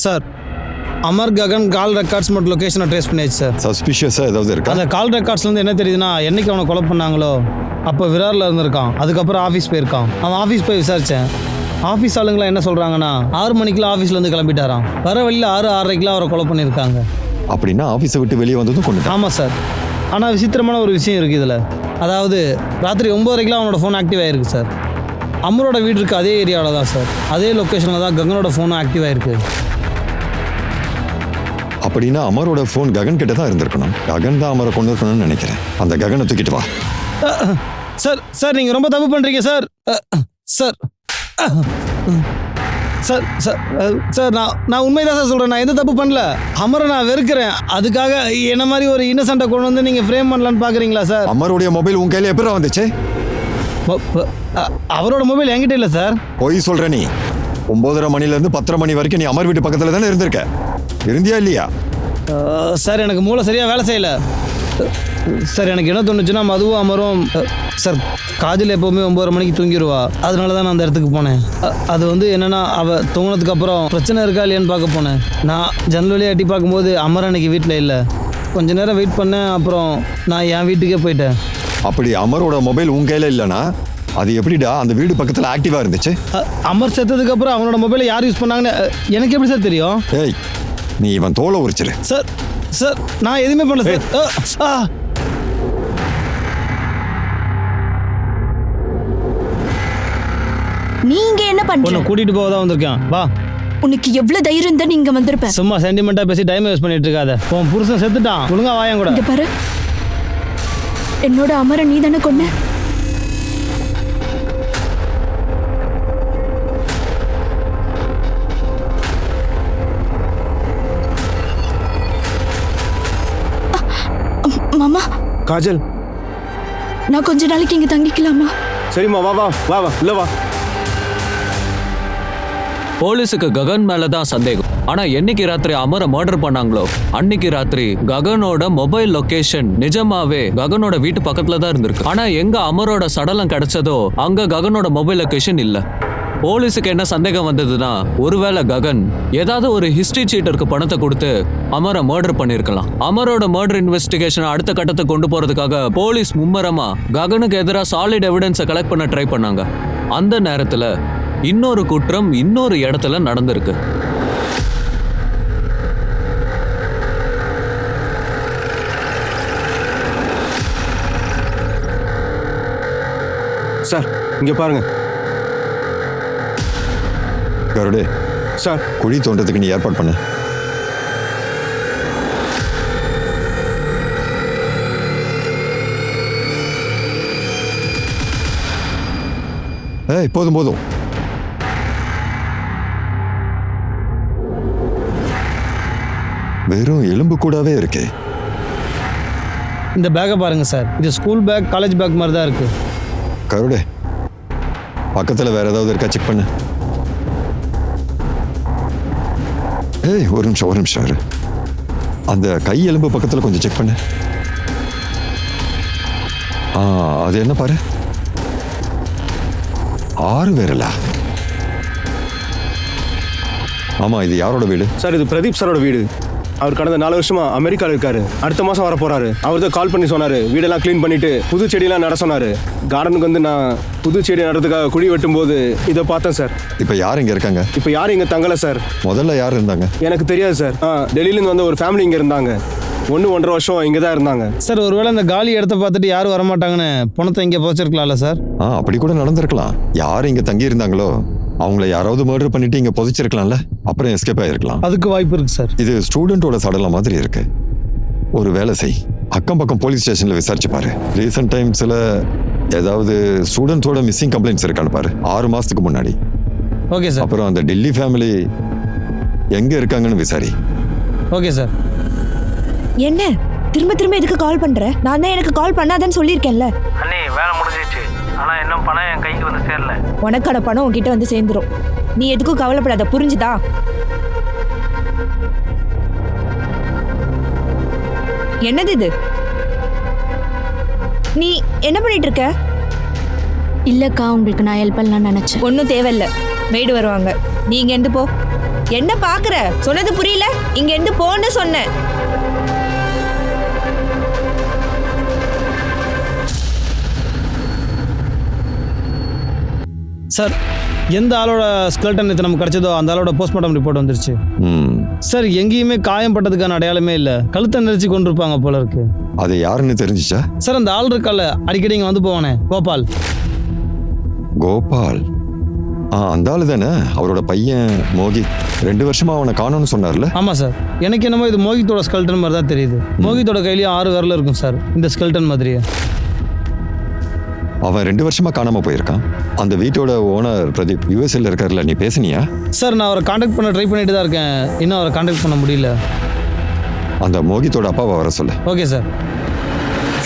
[SPEAKER 7] சார் அமர் ககன் கால் ரெக்கார்ட்ஸ் மற்றும் லொகேஷனை ட்ரேஸ் பண்ணியாச்சு சார்.
[SPEAKER 6] சஸ்பிஷியஸாக ஏதாவது இருக்கா?
[SPEAKER 7] அந்த கால் ரெக்கார்ட்ஸ்லேருந்து என்ன தெரியுதுன்னா என்னைக்கு அவனை கொலை பண்ணாங்களோ அப்போ விராரில் இருந்திருக்கான். அதுக்கப்புறம் ஆஃபீஸ் போயிருக்கான். அவன் ஆஃபீஸ் போய் விசாரித்தேன். ஆஃபீஸ் ஆளுங்களாம் என்ன சொல்கிறாங்கன்னா 6 மணிக்கெலாம் ஆஃபீஸ்லேருந்து கிளம்பிட்டாராம். வர வழியில் 6:30க்கெலாம் அவரை கொலை பண்ணியிருக்காங்க.
[SPEAKER 6] அப்படின்னா ஆஃபீஸை விட்டு வெளியே வந்ததும் கொண்டு.
[SPEAKER 7] ஆமாம் சார். ஆனால் விசித்திரமான ஒரு விஷயம் இருக்குது இதில். அதாவது ராத்திரி 9:30க்கெலாம் அவனோட ஃபோன் ஆக்டிவ் ஆகிருக்கு சார். அமரோட வீடு இருக்குது அதே ஏரியாவில் தான் சார். அதே லொக்கேஷனில் தான் ககனோட ஃபோனும் ஆக்டிவ் ஆகிருக்கு.
[SPEAKER 6] அப்படின்னா அமரோட ஃபோன் ககன் கிட்ட தான் இருந்திருக்கணும். ககன் தான் அமரை கொண்டு இருக்கணும்னு நினைக்கிறேன். அந்த ககனை தூக்கிட்டு வா.
[SPEAKER 7] சார் சார் நீங்கள் ரொம்ப தப்பு பண்ணுறீங்க sir. Sir sir sir sir நான் உண்மைதான் சார் சொல்கிறேன். நான் எந்த தப்பு பண்ணல. அமரை நான் வெறுக்கிறேன். அதுக்காக என்ன மாதிரி ஒரு இன்னசென்ட்டை கொண்டு வந்து நீங்கள் ஃப்ரேம் பண்ணலான்னு பார்க்குறீங்களா சார்?
[SPEAKER 6] அமருடைய மொபைல் உன் கையில் எப்போ வந்துச்சு?
[SPEAKER 7] அவரோட மொபைல் என்கிட்ட இல்லை சார்.
[SPEAKER 6] போய் சொல்ற நீ. 9:30 மணிலேருந்து 10:30 மணி வரைக்கும் நீ அமர் வீட்டு பக்கத்தில் தானே இருந்திருக்க. இருந்தியா இல்லையா?
[SPEAKER 7] சார் எனக்கு மூளை சரியாக வேலை செய்யலை சார். எனக்கு என்ன தோணுச்சுன்னா மதுவும் அமரும் சார் காஜல் எப்போவுமே 9:30 மணிக்கு தூங்கிடுவா. அதனால தான் நான் அந்த இடத்துக்கு போனேன். அது வந்து என்னென்னா அவள் தூங்கினதுக்கப்புறம் பிரச்சனை இருக்கா இல்லையான்னு பார்க்க போனேன். நான் ஜன்னல் வழியாக எட்டி பார்க்கும்போது அமர் அன்னைக்கு வீட்டில் இல்லை. கொஞ்ச நேரம் வெயிட் பண்ணேன். அப்புறம் நான் என் வீட்டுக்கே போயிட்டேன்.
[SPEAKER 6] அப்படி அமரோட மொபைல் உன் கையில் இல்லைனா அது எப்படிடா அந்த வீடு பக்கத்தில் ஆக்டிவாக இருந்துச்சு?
[SPEAKER 7] அமர் செத்ததுக்கப்புறம் அவனோட மொபைலை யார் யூஸ் பண்ணாங்கன்னு எனக்கு எப்படி சார் தெரியும்?
[SPEAKER 6] ஏய், நீ இவன் தோலை உரிச்சிரு.
[SPEAKER 7] சார் சார் நான் எதுவுமே பண்ணல சார்.
[SPEAKER 2] நீங்க என்ன
[SPEAKER 7] உன்னை
[SPEAKER 2] பண்றீங்க?
[SPEAKER 7] கூட்டிட்டு போக தான் வந்திருக்கேன். வா.
[SPEAKER 2] உனக்கு எவ்வளவு தைரியம் தான் நீங்க வந்திருப்ப?
[SPEAKER 7] சும்மா சென்டிமெண்டா பேசி டைம் வேஸ்ட் பண்ணிட்டு இருக்காத. உன் புருஷன் செத்துட்டான். ஒழுங்கா வாயன் கூட.
[SPEAKER 2] இங்க பாரு, என்னோட அமரை நீ தானே கொன்ன. மாமா,
[SPEAKER 3] காஜல்,
[SPEAKER 2] நான் கொஞ்ச நாளைக்கு இங்க தங்கிக்கலாமா?
[SPEAKER 3] சரிம்மா, வா வா வா வா இல்ல வா.
[SPEAKER 1] போலீஸுக்கு ககன் மேலதான் சந்தேகம். ஆனா என்னைக்கு ராத்திரி அமரை மர்டர் பண்ணாங்களோ அன்னைக்கு ராத்திரி ககனோட மொபைல் லொகேஷன் நிஜமாவே ககனோட வீட்டு பக்கத்துல தான் இருந்திருக்கு. ஆனா எங்க அமரோட சடலம் கிடைச்சதோ அங்க ககனோட மொபைல் லொகேஷன் இல்ல. போலீஸுக்கு என்ன சந்தேகம் வந்ததுன்னா ஒருவேளை ககன் ஏதாவது ஒரு ஹிஸ்டரி சீட்டருக்கு பணத்தை கொடுத்து அமரை மர்டர் பண்ணிருக்கலாம். அமரோட மர்டர் இன்வெஸ்டிகேஷன் அடுத்த கட்டத்துக்கு கொண்டு போறதுக்காக போலீஸ் மும்மரமா ககனுக்கு எதிராக சாலிட் எவிடன்ஸை கலெக்ட் பண்ண ட்ரை பண்ணாங்க. அந்த நேரத்துல இன்னொரு குற்றம் இன்னொரு இடத்துல நடந்திருக்கு.
[SPEAKER 3] சார் இங்க பாருங்க.
[SPEAKER 6] கருடே
[SPEAKER 3] சார்,
[SPEAKER 6] குழி தோண்டத்துக்கு நீ ஏற்பாடு பண்ணு. ஏய், போதும் போதும். வெறும் எலும்பு கூடவே இருக்கே.
[SPEAKER 7] இந்த பேக்கை பாருங்க சார். இது ஸ்கூல் பேக், காலேஜ் பேக் மாதிரி தான் இருக்கு.
[SPEAKER 6] கருடே, பக்கத்தில் வேற ஏதாவது இருக்கா செக் பண்ணு. ஏய், ஒரு நிமிஷம் இரு. அந்த கை எலும்பு பக்கத்தில் கொஞ்சம் செக் பண்ணு. அது என்ன பாரு, 6 விரலா? ஆமா, இது யாரோட வீடு?
[SPEAKER 3] சார் இது பிரதீப் சாரோட வீடு. அவர் கடந்த 4 வருஷமா அமெரிக்காவில் இருக்காரு. அடுத்த மாசம் வர போறாரு. அவர் தான் கால் பண்ணி சொன்னாரு வீடெல்லாம் க்ளீன் பண்ணிட்டு புது செடியெல்லாம் நட சொன்னாரு. கார்டனுக்கு வந்து நான் புது செடி நடுறதுக்காக குழி வெட்டும் போது இதை பார்த்தேன் சார்.
[SPEAKER 6] இப்ப யார் இங்க இருக்காங்க?
[SPEAKER 3] இப்ப யாரும் இங்க தங்கல சார்.
[SPEAKER 6] முதல்ல யார் இருந்தாங்க?
[SPEAKER 3] எனக்கு தெரியாது சார். டெல்லியிலேருந்து வந்த ஒரு ஃபேமிலி இங்க இருந்தாங்க. 1.5 வருஷம் இங்க தான் இருந்தாங்க
[SPEAKER 7] சார். ஒருவேளை இந்த காலி இடத்த பார்த்துட்டு யாரும் வரமாட்டாங்கன்னு பணத்தை இங்கே புதைச்சிருக்கலாம்ல சார்?
[SPEAKER 6] அப்படி கூட நடந்திருக்கலாம். யார் இங்க தங்கி இருந்தாங்களோ அவங்கள யாராவது மர்டர் பண்ணிட்டு இங்க புதைச்சிருக்கலாம்ல. அப்புறம் எஸ்கேப் ஆயிருக்கலாம்.
[SPEAKER 7] அதுக்கு வாய்ப்பு இருக்கு சார்.
[SPEAKER 6] இது ஸ்டூடெண்டோட சடலம் மாதிரி இருக்கு. ஒரு வேலை செய், அக்கம் பக்கம் போலீஸ் ஸ்டேஷன்ல விசாரிச்சு பாரு. ரீசெண்ட் டைம்ஸ்ல ஏதாவது ஸ்டூடெண்ட்ஸோட மிஸ்ஸிங் கம்ப்ளைண்ட்ஸ் இருக்கான்னு பாரு. 6 மாசத்துக்கு முன்னாடி.
[SPEAKER 7] Okay sir.
[SPEAKER 6] அப்புறம் அந்த டெல்லி ஃபேமிலி எங்க இருக்காங்கன்னு விசாரி.
[SPEAKER 7] Okay sir.
[SPEAKER 4] என்ன திரும்ப திரும்ப எதுக்கு கால் பண்ற? நான் தான் எனக்கு கால் பண்ணாதன்னு சொல்லியிருக்கேன்ல.
[SPEAKER 9] அண்ணே, வேலை முடிஞ்சிச்சு. ஆனா இன்னும் பணம் என் கைக்கு வந்து சேரல.
[SPEAKER 4] உனக்கான பணம் உன்கிட்ட வந்து சேர்ந்துரும். நீ எதுக்கும் கவலைப்படாத, புரிஞ்சுதா? என்னது இது? நீ என்ன பண்ணிட்டு இருக்க?
[SPEAKER 2] இல்லக்கா, உங்களுக்கு நான் ஹெல்ப் பண்ணலாம்னு நினைச்சேன்.
[SPEAKER 4] ஒன்றும் தேவையில்லை, மெய்டு வருவாங்க. நீ இங்க இருந்து போ. என்ன பாக்குற? சொன்னது புரியல? இங்க இருந்து போன்னு சொன்னேன்.
[SPEAKER 7] சார் எந்த ஆளோட ஸ்கெல்டன் நேற்று நமக்கு கிடைச்சதோ அந்த ஆளோட போஸ்ட்மார்ட்டம் ரிப்போர்ட் வந்துருச்சு. சார் எங்கேயுமே காயம் பட்டதுக்கான அடையாளமே இல்லை. கழுத்தை நெரிச்சு கொண்டிருப்பாங்க போல இருக்கு.
[SPEAKER 6] அது யாருன்னு தெரிஞ்சிச்சா?
[SPEAKER 7] சார் அந்த ஆள் இருக்கால, அடிக்கடி இங்கே வந்து போவானே, கோபால்.
[SPEAKER 6] கோபால்? அந்த ஆளு தானே? அவரோட பையன் மோகித் 2 வருஷமா அவனை காணோன்னு சொன்னார்ல?
[SPEAKER 7] ஆமாம் சார். எனக்கு என்னமோ இது மோகித்தோட ஸ்கெல்டன் மாதிரி தான் தெரியுது. மோகித்தோட கையிலேயும் 6 விரல் இருக்கும் சார், இந்த ஸ்கெல்டன் மாதிரியே.
[SPEAKER 6] அவன் 2 வருஷமா காணாம போயிருக்கான். அந்த வீட்டோட ஓனர் பிரதீப் யூஎஸ்ஏல இருக்காருல்ல, நீ பேசுனியா?
[SPEAKER 7] சார் நான் அவரை காண்டாக்ட் பண்ண ட்ரை பண்ணிட்டு தான் இருக்கேன். இன்னும் அவரை காண்டாக்ட் பண்ண முடியல.
[SPEAKER 6] அந்த மோகித்தோட அப்பாவை வர சொல்லு.
[SPEAKER 7] Okay sir.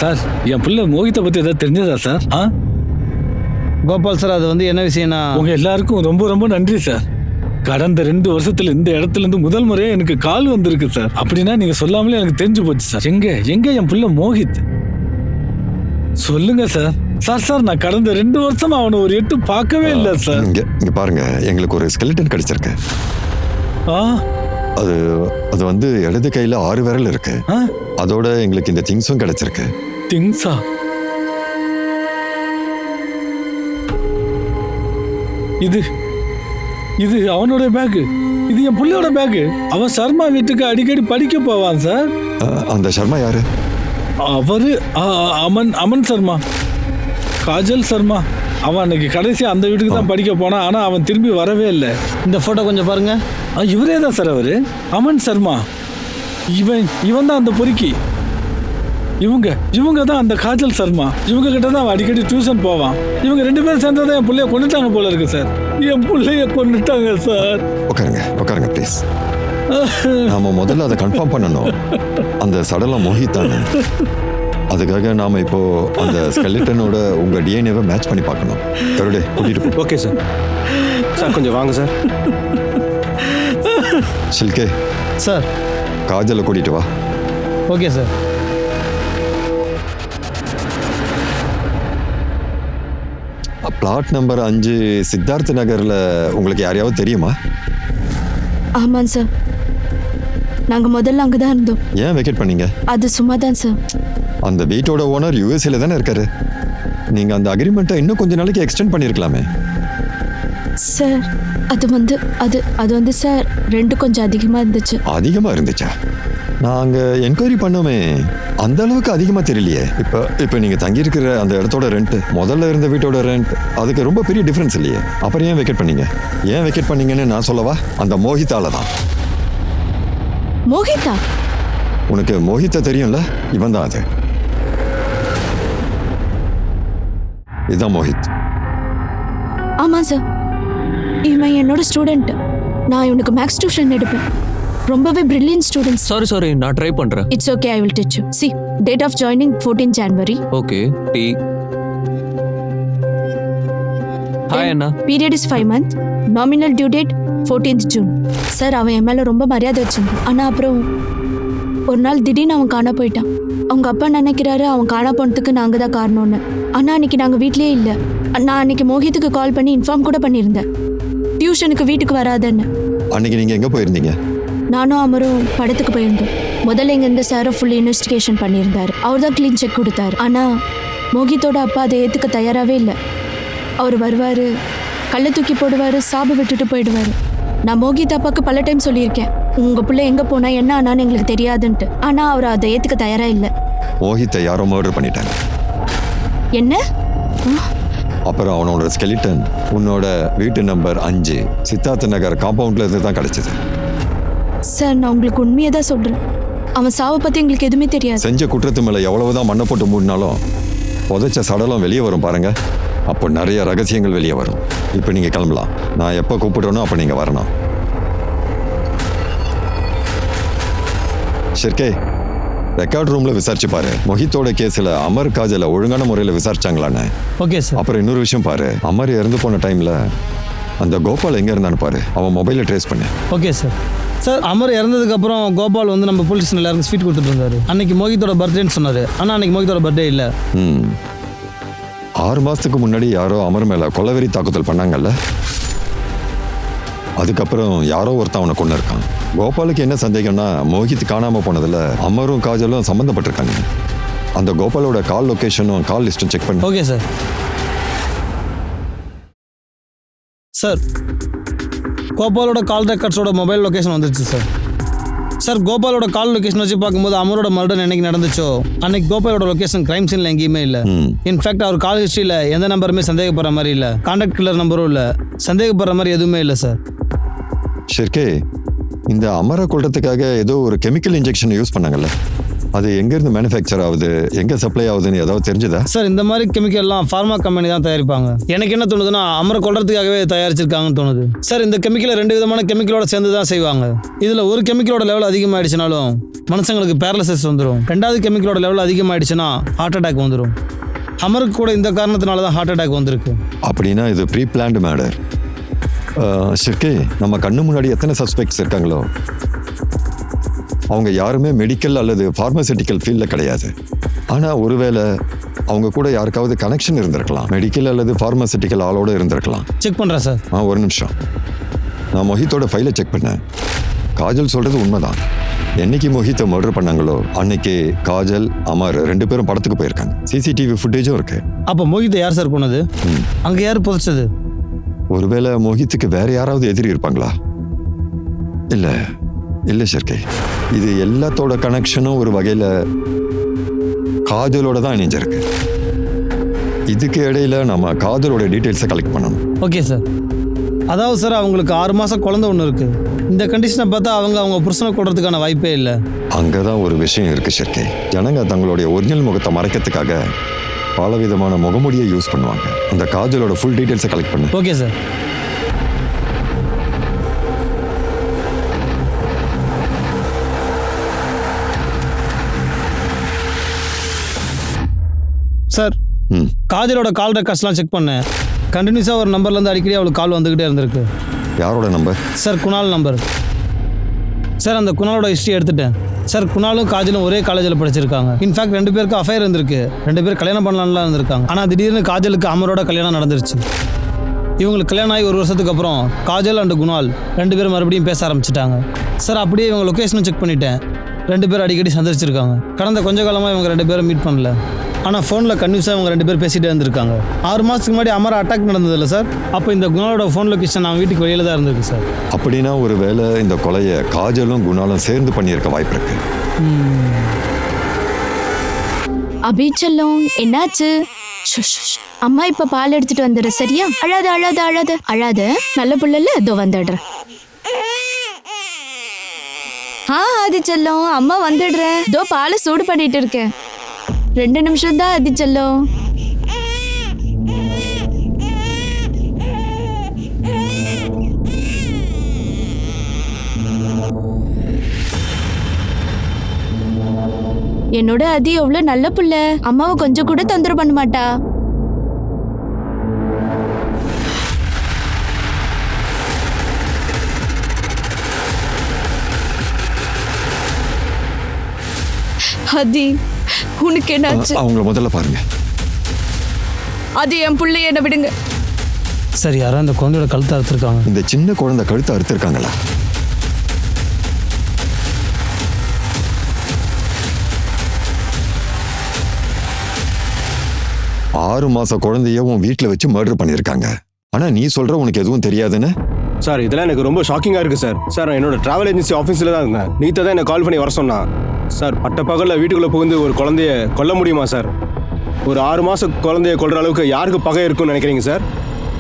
[SPEAKER 5] சார் என் பிள்ளை மோகித்தை பத்தி ஏதாவது தெரிஞ்சதா சார்?
[SPEAKER 7] கோபால் சார், அது என்ன விஷயம்னா,
[SPEAKER 5] உங்க எல்லாருக்கும் ரொம்ப ரொம்ப நன்றி சார். கடந்த 2 வருஷத்துல இந்த இடத்துல இருந்து முதல் முறையா எனக்கு கால் வந்திருக்கு சார். அப்படின்னா நீங்க சொல்லாமலே எனக்கு தெரிஞ்சு போச்சு சார். எங்க என் பிள்ளை மோகித்? சொல்லுங்க சார். சார் நான் கடந்த 2 வருஷமா அவனை ஒரு எட்டு பார்க்கவே இல்லை சார்.
[SPEAKER 6] இங்க பாருங்க, எங்களுக்கு ஒரு ஸ்கெலிட்டன் கிடைச்சிருக்கு. அது இடது கையில 6 விரல் இருக்கு. அதோட எங்களுக்கு இந்த திங்ஸும் கிடைச்சிருக்கு.
[SPEAKER 5] திங்ஸா? இது அவனோட பேக். இது என் பிள்ளையோட பேக். அவன் சர்மா வீட்டுக்கு அடிக்கடி படிக்க போவான் சார்.
[SPEAKER 6] அந்த சர்மா யாரு?
[SPEAKER 5] அவரு அமன் சர்மா, காஜல் சர்மா. அவன் அன்னைக்கு கடைசியா அந்த வீட்டுக்கு தான் படிக்க போனான். ஆனா அவன் திரும்பி வரவே இல்லை.
[SPEAKER 7] இந்த போட்டோ கொஞ்சம் பாருங்க.
[SPEAKER 5] இவரே தான் சார் அவரு, அமன் சர்மா. இவன் தான் அந்த பொறுக்கி. இவங்க தான் அந்த காஜல் சர்மா. இவங்க கிட்ட தான் அவன் அடிக்கடி டியூஷன் போவான். இவங்க 2 பேரும் சேர்ந்ததான் என் பிள்ளைய கொண்டுட்டாங்க போல இருக்கு சார். என் பிள்ளைய கொண்டுட்டாங்க சார்.
[SPEAKER 6] உட்காருங்க ப்ளீஸ். நாம முதல்ல அதை கன்ஃபார்ம் பண்ணணும். அந்த சடலம் மோகித்தானே. அதுக்காக நாம இப்போ அந்த ஸ்கெலிட்டனோட உங்க டிஎன்ஏவை மேட்ச் பண்ணி பார்க்கணும். கருடே கூட்டிட்டு போ.
[SPEAKER 3] Okay sir. சார் கொஞ்சம் வாங்க சார்.
[SPEAKER 6] சில்கே
[SPEAKER 7] சார்,
[SPEAKER 6] காஜலை கூட்டிட்டு வா.
[SPEAKER 7] Okay sir.
[SPEAKER 6] பிளாட் நம்பர் 5 சித்தார்த் நகர்ல உங்களுக்கு யாரையாவது தெரியுமா?
[SPEAKER 2] ஆமாம் சார், நாங்கள் முதல்ல அங்கே தான் இருந்தோம்.
[SPEAKER 6] ஏன் வெக்கேட் பண்ணீங்க? அது
[SPEAKER 2] சும்மா தான் சார்.
[SPEAKER 6] அந்த வீட்டோட ஓனர் யூஎஸ்ஏல தானே இருக்காரு. நீங்க அந்த அக்ரிமெண்ட்டை இன்னும் கொஞ்ச நாளைக்கு எக்ஸ்டெண்ட் பண்ணிருக்கலாமே.
[SPEAKER 2] சார் அது சார் ரெண்டு கொஞ்சம் அதிகமாக இருந்துச்சு.
[SPEAKER 6] அதிகமாக இருந்துச்சா? நாங்க என்கொயரி பண்ணோமே, அந்த அளவுக்கு அதிகமாக தெரியலையே. இப்போ நீங்க தங்கியிருக்கிற அந்த இடத்தோட ரெண்ட், முதல்ல இருந்த வீட்டோட ரெண்ட், அதுக்கு ரொம்ப பெரிய டிஃப்ரென்ஸ் இல்லையே. அப்புறம் ஏன் வெக்கேட் பண்ணீங்க? ஏன் வெக்கேட் பண்ணீங்கன்னு நான் சொல்லவா? அந்த மோகித்தால தான்.
[SPEAKER 2] மோகிதா?
[SPEAKER 6] உனக்கு மோகிதா தெரியும்ல? இவன் தான் அது. இதுதான் மோஹித்.
[SPEAKER 2] ஆமா சார், இவன் என்னோட ஸ்டூடெண்ட். நான் இவனுக்கு மேக்ஸ் டியூஷன் எடுப்பேன். ரொம்பவே பிரில்லியன்ட் ஸ்டூடெண்ட்.
[SPEAKER 1] சாரி நான் ட்ரை பண்றேன்.
[SPEAKER 2] It's okay, I will teach you. See, date of joining 14 January.
[SPEAKER 1] Okay. டி. ஹாய் அண்ணா.
[SPEAKER 2] Period is 5 months. Nominal due date 14th June. Sir, அவன் என் மேல ரொம்ப மரியாதை வச்சிருந்தான். ஆனா அப்புறம் ஒரு நாள் திடீர்னு அவன் காண போயிட்டான். அவங்க அப்பா நினைக்கிறாரு அவன் காண போனதுக்கு நாங்க தான் காரணம்னு. ஆனா அன்னைக்கு நாங்க வீட்லயே இல்லை. நான் அன்னைக்கு மோகித்துக்கு கால் பண்ணி இன்ஃபார்ம் கூட பண்ணியிருந்தேன், டியூஷனுக்கு வீட்டுக்கு வராதன்னு.
[SPEAKER 6] அன்னைக்கு நீங்க எங்க போயிருந்தீங்க?
[SPEAKER 2] நானும் அமரும் படத்துக்கு போயிருந்தோம். முதல்ல இங்க இருந்த சாரை ஃபுல் இன்வெஸ்டிகேஷன் பண்ணியிருந்தாரு. அவர் தான் கிளீன் செக் கொடுத்தாரு. ஆனா மோகித்தோட அப்பா அதை ஏத்துக்க தயாராகவே இல்லை. அவர் வருவாரு, கல்லை தூக்கி போடுவாரு, சாப விட்டுட்டு போயிடுவாரு. நான் மோகித் அப்பாவுக்கு பல டைம் சொல்லியிருக்கேன், உங்க பிள்ளை எங்க போனா என்ன ஆனான்னு எங்களுக்கு தெரியாதுன்ட்டு. ஆனா அவர் அதை ஏத்துக்க தயாரா இல்லை.
[SPEAKER 6] மோகித்தை யாரோ மர்டர் பண்ணிட்டாங்க.
[SPEAKER 2] என்ன?
[SPEAKER 6] அப்புறம் அவனோட ஸ்கெலிட்டன் உன்னோட வீட்டு நம்பர் 5 சித்தார்த் நகர் காம்பவுண்ட்ல இருந்து தான் கிடைச்சது.
[SPEAKER 2] சார், நான் உங்களுக்கு உண்மையை தான் சொல்றேன். அவன் சாவை பத்தி எங்களுக்கு எதுவுமே தெரியாது.
[SPEAKER 6] செஞ்ச குற்றத்து மேல எவ்வளவுதான் மண்ணை போட்டு மூடினாலும் புதைச்ச சடலம் வெளியே வரும் பாருங்க. அப்போ நிறைய ரகசியங்கள் வெளியே வரும். இப்போ நீங்க கிளம்பலாம். நான் எப்போ கூப்பிடுறேனோ அப்போ நீங்க வரணும். ஷிர்கே, ரெக்கார்ட் ரூம்ல விசாரிச்சு பாரு. மொஹித்தோட கேஸ்ல அமர் காஜல ஒழுங்கான முறையில் விசாரிச்சாங்களான்னு.
[SPEAKER 7] Okay sir.
[SPEAKER 6] அப்புறம் இன்னொரு விஷயம் பாரு, அமர் இறந்து போன டைம்ல அந்த கோபால் எங்க இருந்தான்னு பாரு. அவன் மொபைலை ட்ரேஸ் பண்ணு.
[SPEAKER 7] Okay sir. சார், அமர் இறந்ததுக்கு அப்புறம் கோபால் நம்ம போலீஸ் எல்லாருக்கும் ஸ்வீட் கொடுத்துட்டு இருந்தாரு. அன்னைக்கு மோகித்தோட பர்த்டேன்னு சொன்னாரு. ஆனா அன்னைக்கு மோகித்தோட பர்த்டே இல்லை.
[SPEAKER 6] 6 மாசத்துக்கு முன்னாடி யாரோ அமர் மேல கொலவெறி தாக்குதல் பண்ணாங்கல்ல. அதுக்கப்புறம் யாரோ ஒருத்தன் அவனை கொண்டு இருக்கான். கோபாலுக்கு என்ன சந்தேகம்னா மோஹித் காணாம போனதுல அமரும் காஜலும் சம்மந்தப்பட்டிருக்காங்க. அந்த கோபாலோட கால் லொகேஷனும் கால் லிஸ்டும் செக் பண்ணு.
[SPEAKER 7] Okay sir. சார் கோபாலோட கால் ரெக்கார்ட்ஸோட மொபைல் லொகேஷன் வந்துருச்சு சார். சார் கோபாலோட கால் லொகேஷன் வச்சு பார்க்கும்போது அமரோட மர்டர் என்னைக்கு நடந்துச்சோ அன்னைக்கு கோபாலோட லொகேஷன் கிரைம் சீன்ல எங்கேயுமே இல்லை. இன்ஃபேக்ட் அவர் கால் ஹிஸ்ட்ரியில் எந்த நம்பருமே சந்தேகப்படுற மாதிரி இல்லை, கான்டாக்ட் கில்லர் நம்பரும் இல்லை, சந்தேகப்படுற மாதிரி எதுவுமே இல்லை சார்.
[SPEAKER 6] ஷிர்கே, இந்த அமரை கொள்றதுக்காக ஏதோ ஒரு கெமிக்கல் இன்ஜெக்ஷன் யூஸ் பண்ணாங்கல்ல, அது எங்கேருந்து மேனுஃபேக்சர் ஆகுது, எங்கே சப்ளை ஆகுதுன்னு ஏதாவது தெரிஞ்சுதா?
[SPEAKER 7] சார் இந்த மாதிரி கெமிக்கல்லாம் ஃபார்மா கம்பெனி தான் தயாரிப்பாங்க. எனக்கு என்ன தோணுதுன்னா அமரை கொள்றதுக்காகவே தயாரிச்சிருக்காங்கன்னு தோணுது சார். இந்த கெமிக்கலை 2 விதமான கெமிக்கலோட சேர்ந்து தான் செய்வாங்க. இதில் ஒரு கெமிக்கலோட லெவல் அதிகமாகிடுச்சுனாலும் மனுஷங்களுக்கு பேரலிசிஸ் வந்துடும். 2வது கெமிக்கலோட லெவல் அதிகமாகிடுச்சுன்னா ஹார்ட் அட்டாக் வந்துடும். அமருக்கு கூட இந்த காரணத்தினால தான் ஹார்ட் அட்டாக் வந்திருக்கு.
[SPEAKER 6] அப்படின்னா இது ப்ரீ பிளான்டு மேடர். ஷிர்கே, நம்ம கண்ணு முன்னாடி எத்தனை சஸ்பெக்ட்ஸ் இருக்காங்களோ அவங்க யாருமே மெடிக்கல் அல்லது ஃபார்மசூட்டிக்கல் ஃபீல்டில் கிடையாது. ஆனால் ஒருவேளை அவங்க கூட யாருக்காவது கனெக்ஷன் இருந்திருக்கலாம், மெடிக்கல் அல்லது ஃபார்மசூட்டிக்கல் ஆளோட இருந்திருக்கலாம்.
[SPEAKER 7] செக் பண்ணுறேன் சார்.
[SPEAKER 6] ஒரு நிமிஷம். நான் மொஹித்தோட ஃபைலை செக் பண்ணேன். காஜல் சொல்கிறது உண்மைதான். என்னைக்கு மொஹித்தை மர்டர் பண்ணாங்களோ அன்னைக்கு காஜல், அமர் 2 பேரும் படத்துக்கு போயிருக்காங்க. சிசிடிவி ஃபுட்டேஜும் இருக்கு.
[SPEAKER 7] அப்போ மொஹித்தை யார் சார் கொண்டது? அங்கே யார் புதைச்சது?
[SPEAKER 6] ஒருவேளை மொஹித்துக்கு வேற யாராவது எதிரி இருப்பாங்களா? இல்லை ஷிர்கே, இது எல்லாத்தோட கனெக்ஷனும் ஒரு வகையில் காஜலோட தான் இணைஞ்சிருக்கு. இதுக்கு இடையில நம்ம காஜலோட டீட்டெயில்ஸை கலெக்ட் பண்ணணும்.
[SPEAKER 7] Okay sir. அதாவது சார் அவங்களுக்கு 6 மாதம் குழந்தை ஒன்று இருக்கு. இந்த கண்டிஷனை பார்த்தா அவங்க புருஷனை கொள்றதுக்கான வாய்ப்பே இல்லை.
[SPEAKER 6] அங்கே தான் ஒரு விஷயம் இருக்கு ஷிர்கே. ஜனங்க தங்களுடைய ஒரிஜினல் முகத்தை மறைக்கிறதுக்காக பலவிதமான முகமூடியை யூஸ் பண்ணுவாங்க. அந்த காஜலோட ஃபுல் டீட்டெயில்ஸை கலெக்ட் பண்ணு.
[SPEAKER 7] Okay sir. சார் காஜலோட கால் ரெக்கார்ட்ஸ்லாம் செக் பண்ணேன். கண்டினியூஸாக ஒரு நம்பர்லேருந்து அடிக்கடி அவளுக்கு கால் வந்துக்கிட்டே இருந்திருக்கு.
[SPEAKER 6] யாரோட number?
[SPEAKER 7] Sir Kunal number. Sir அந்த குணாலோட ஹிஸ்ட்ரி எடுத்துட்டேன். சார் குணாலும் காஜலும் ஒரே காலேஜில் படிச்சிருக்காங்க. இன்ஃபேக்ட் 2 பேருக்கு அஃபேர் இருந்திருக்கு. 2 பேர் கல்யாணம் பண்ணலாம்லாம் இருந்திருக்காங்க. ஆனால் திடீர்னு காஜலுக்கு அமரோட கல்யாணம் நடந்துருச்சு. இவங்களுக்கு கல்யாணம் ஆகி 1 வருஷத்துக்கு அப்புறம் காஜல் அண்ட் குணால் 2 பேரும் மறுபடியும் பேச ஆரம்பிச்சிட்டாங்க. சார் அப்படியே இவங்க லொக்கேஷனும் செக் பண்ணிட்டேன். 2 பேர் அடிக்கடி சந்திச்சிருக்காங்க. கடந்த கொஞ்ச காலமாக இவங்க 2 பேரும் மீட் பண்ணல. ஆனால் ஃபோனில் கன்யூஸாக இவங்க 2 பேர் பேசிகிட்டே இருந்திருக்காங்க. 6 மாதத்துக்கு முன்னாடி அமர அட்டாக் நடந்ததில்ல சார், அப்போ இந்த குணாலோட ஃபோன் லொக்கேஷன் அவன் வீட்டுக்கு வெளியில் தான் இருந்திருக்கு சார்.
[SPEAKER 6] அப்படின்னா ஒரு வேளை இந்த கொலையை காஜலும் குணாலும் சேர்ந்து பண்ணியிருக்க வாய்ப்பு இருக்கு.
[SPEAKER 2] அபிச்செல்லம் என்னாச்சு? அம்மா இப்ப பால் எடுத்துட்டு வந்துடுற, சரியா? அழாத அழாத அழாத அழாத, நல்ல புள்ளல. இதோ வந்துடுறேன். ஆதிச்செல்லம், அம்மா வந்துடுறேன். இதோ பாலை சூடு பண்ணிட்டு இருக்கேன். 2 நிமிஷம் தான் ஆதிச்செல்லம். என்னோட அதி எவ்வளவு நல்ல புள்ள. அம்மாவை கொஞ்சம் கூட தொந்தரவு பண்ண மாட்டா. அதி, உனக்கு என்னாச்சு?
[SPEAKER 6] அவங்கள முதல்ல பாருங்க.
[SPEAKER 2] அது என் புள்ளை, என்ன விடுங்க.
[SPEAKER 7] சரி, யாரோ இந்த குழந்தையோட கழுத்தை அறுத்திருக்காங்க.
[SPEAKER 6] இந்த சின்ன குழந்தை கழுத்தை அறுத்திருக்காங்களா? ஆறு மாச குழந்தைய உன் வீட்டில் வச்சு மர்டர் பண்ணியிருக்காங்க. ஆனா நீ சொல்ற உனக்கு எதுவும் தெரியாதுன்னு?
[SPEAKER 3] சார் இதெல்லாம் எனக்கு ரொம்ப ஷாக்கிங்காக இருக்குது சார். சார் நான் என்னோட ட்ராவல் ஏஜென்சி ஆஃபீஸில் தான் இருந்தேன். நீத்தை தான் என்னை கால் பண்ணி வர சொன்னான். சார் பட்ட பகலில் வீட்டுக்குள்ளே புகுந்து ஒரு குழந்தைய கொல்ல முடியுமா சார்? ஒரு 6 மாத குழந்தைய கொல்ற அளவுக்கு யாருக்கு பகை இருக்குன்னு நினைக்கிறீங்க சார்?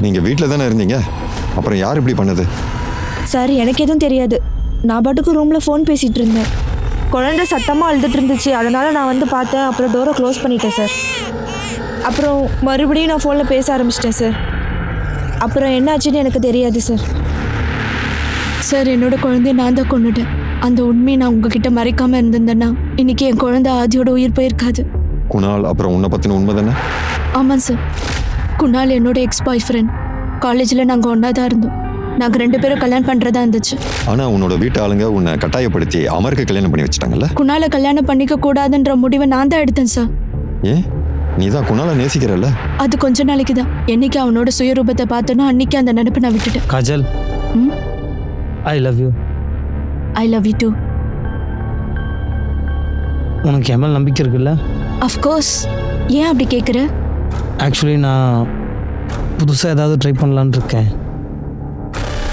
[SPEAKER 6] நீங்கள் வீட்டில் தானே இருந்தீங்க, அப்புறம் யார் இப்படி பண்ணது?
[SPEAKER 4] சார் எனக்கு எதுவும் தெரியாது. நான் பாட்டுக்கு ரூமில் ஃபோன் பேசிகிட்டு இருந்தேன். குழந்தை சத்தமாக அழுதுட்டு இருந்துச்சு, அதனால் நான் வந்து பார்த்தேன். அப்புறம் டோரை க்ளோஸ் பண்ணிட்டேன் சார். அப்புறம் மறுபடியும் நான் ஃபோனில் பேச ஆரம்பிச்சிட்டேன் சார். அப்புறம் என்னாச்சுன்னு எனக்கு தெரியாது சார்.
[SPEAKER 2] சார் என்னோட குழந்தைய நான் தான் கொண்டுட்டேன். அந்த உண்மையை நான் உங்ககிட்ட மறைக்காம இருந்திருந்தேன்னா இன்னைக்கு என் குழந்தை ஆதியோட உயிர் போயிருக்காது.
[SPEAKER 6] குணால் அப்புறம் உன்னை பற்றின உண்மை தானே?
[SPEAKER 2] ஆமாம் சார். குணால் என்னோட எக்ஸ் பாய் ஃப்ரெண்ட். காலேஜில் நாங்கள் ஒன்றா தான் இருந்தோம். நாங்கள் 2 பேரும் கல்யாணம் பண்ணுறதா இருந்துச்சு.
[SPEAKER 6] ஆனால் உன்னோட வீட்டு ஆளுங்க உன்னை கட்டாயப்படுத்தி அமருக்கு கல்யாணம் பண்ணி வச்சுட்டாங்கல்ல?
[SPEAKER 2] குணாலை கல்யாணம் பண்ணிக்க கூடாதுன்ற முடிவை நான் தான் எடுத்தேன் சார்.
[SPEAKER 6] ஏன்? நீ தான் குணாலை நேசிக்கிறல்ல?
[SPEAKER 2] அது கொஞ்ச நாளைக்கு தான். என்னைக்கு அவனோட சுயரூபத்தை பார்த்தோன்னா அன்னைக்கு அந்த நினைப்பை நான் விட்டுட்டேன்.
[SPEAKER 7] Kajal, I love you.
[SPEAKER 2] I love you too.
[SPEAKER 7] உனக்கு என் மேல் நம்பிக்கை இருக்குல்ல?
[SPEAKER 2] அஃப்கோர்ஸ். ஏன் அப்படி கேட்குற?
[SPEAKER 7] ஆக்சுவலி நான் புதுசாக ஏதாவது ட்ரை பண்ணலான்னு இருக்கேன்.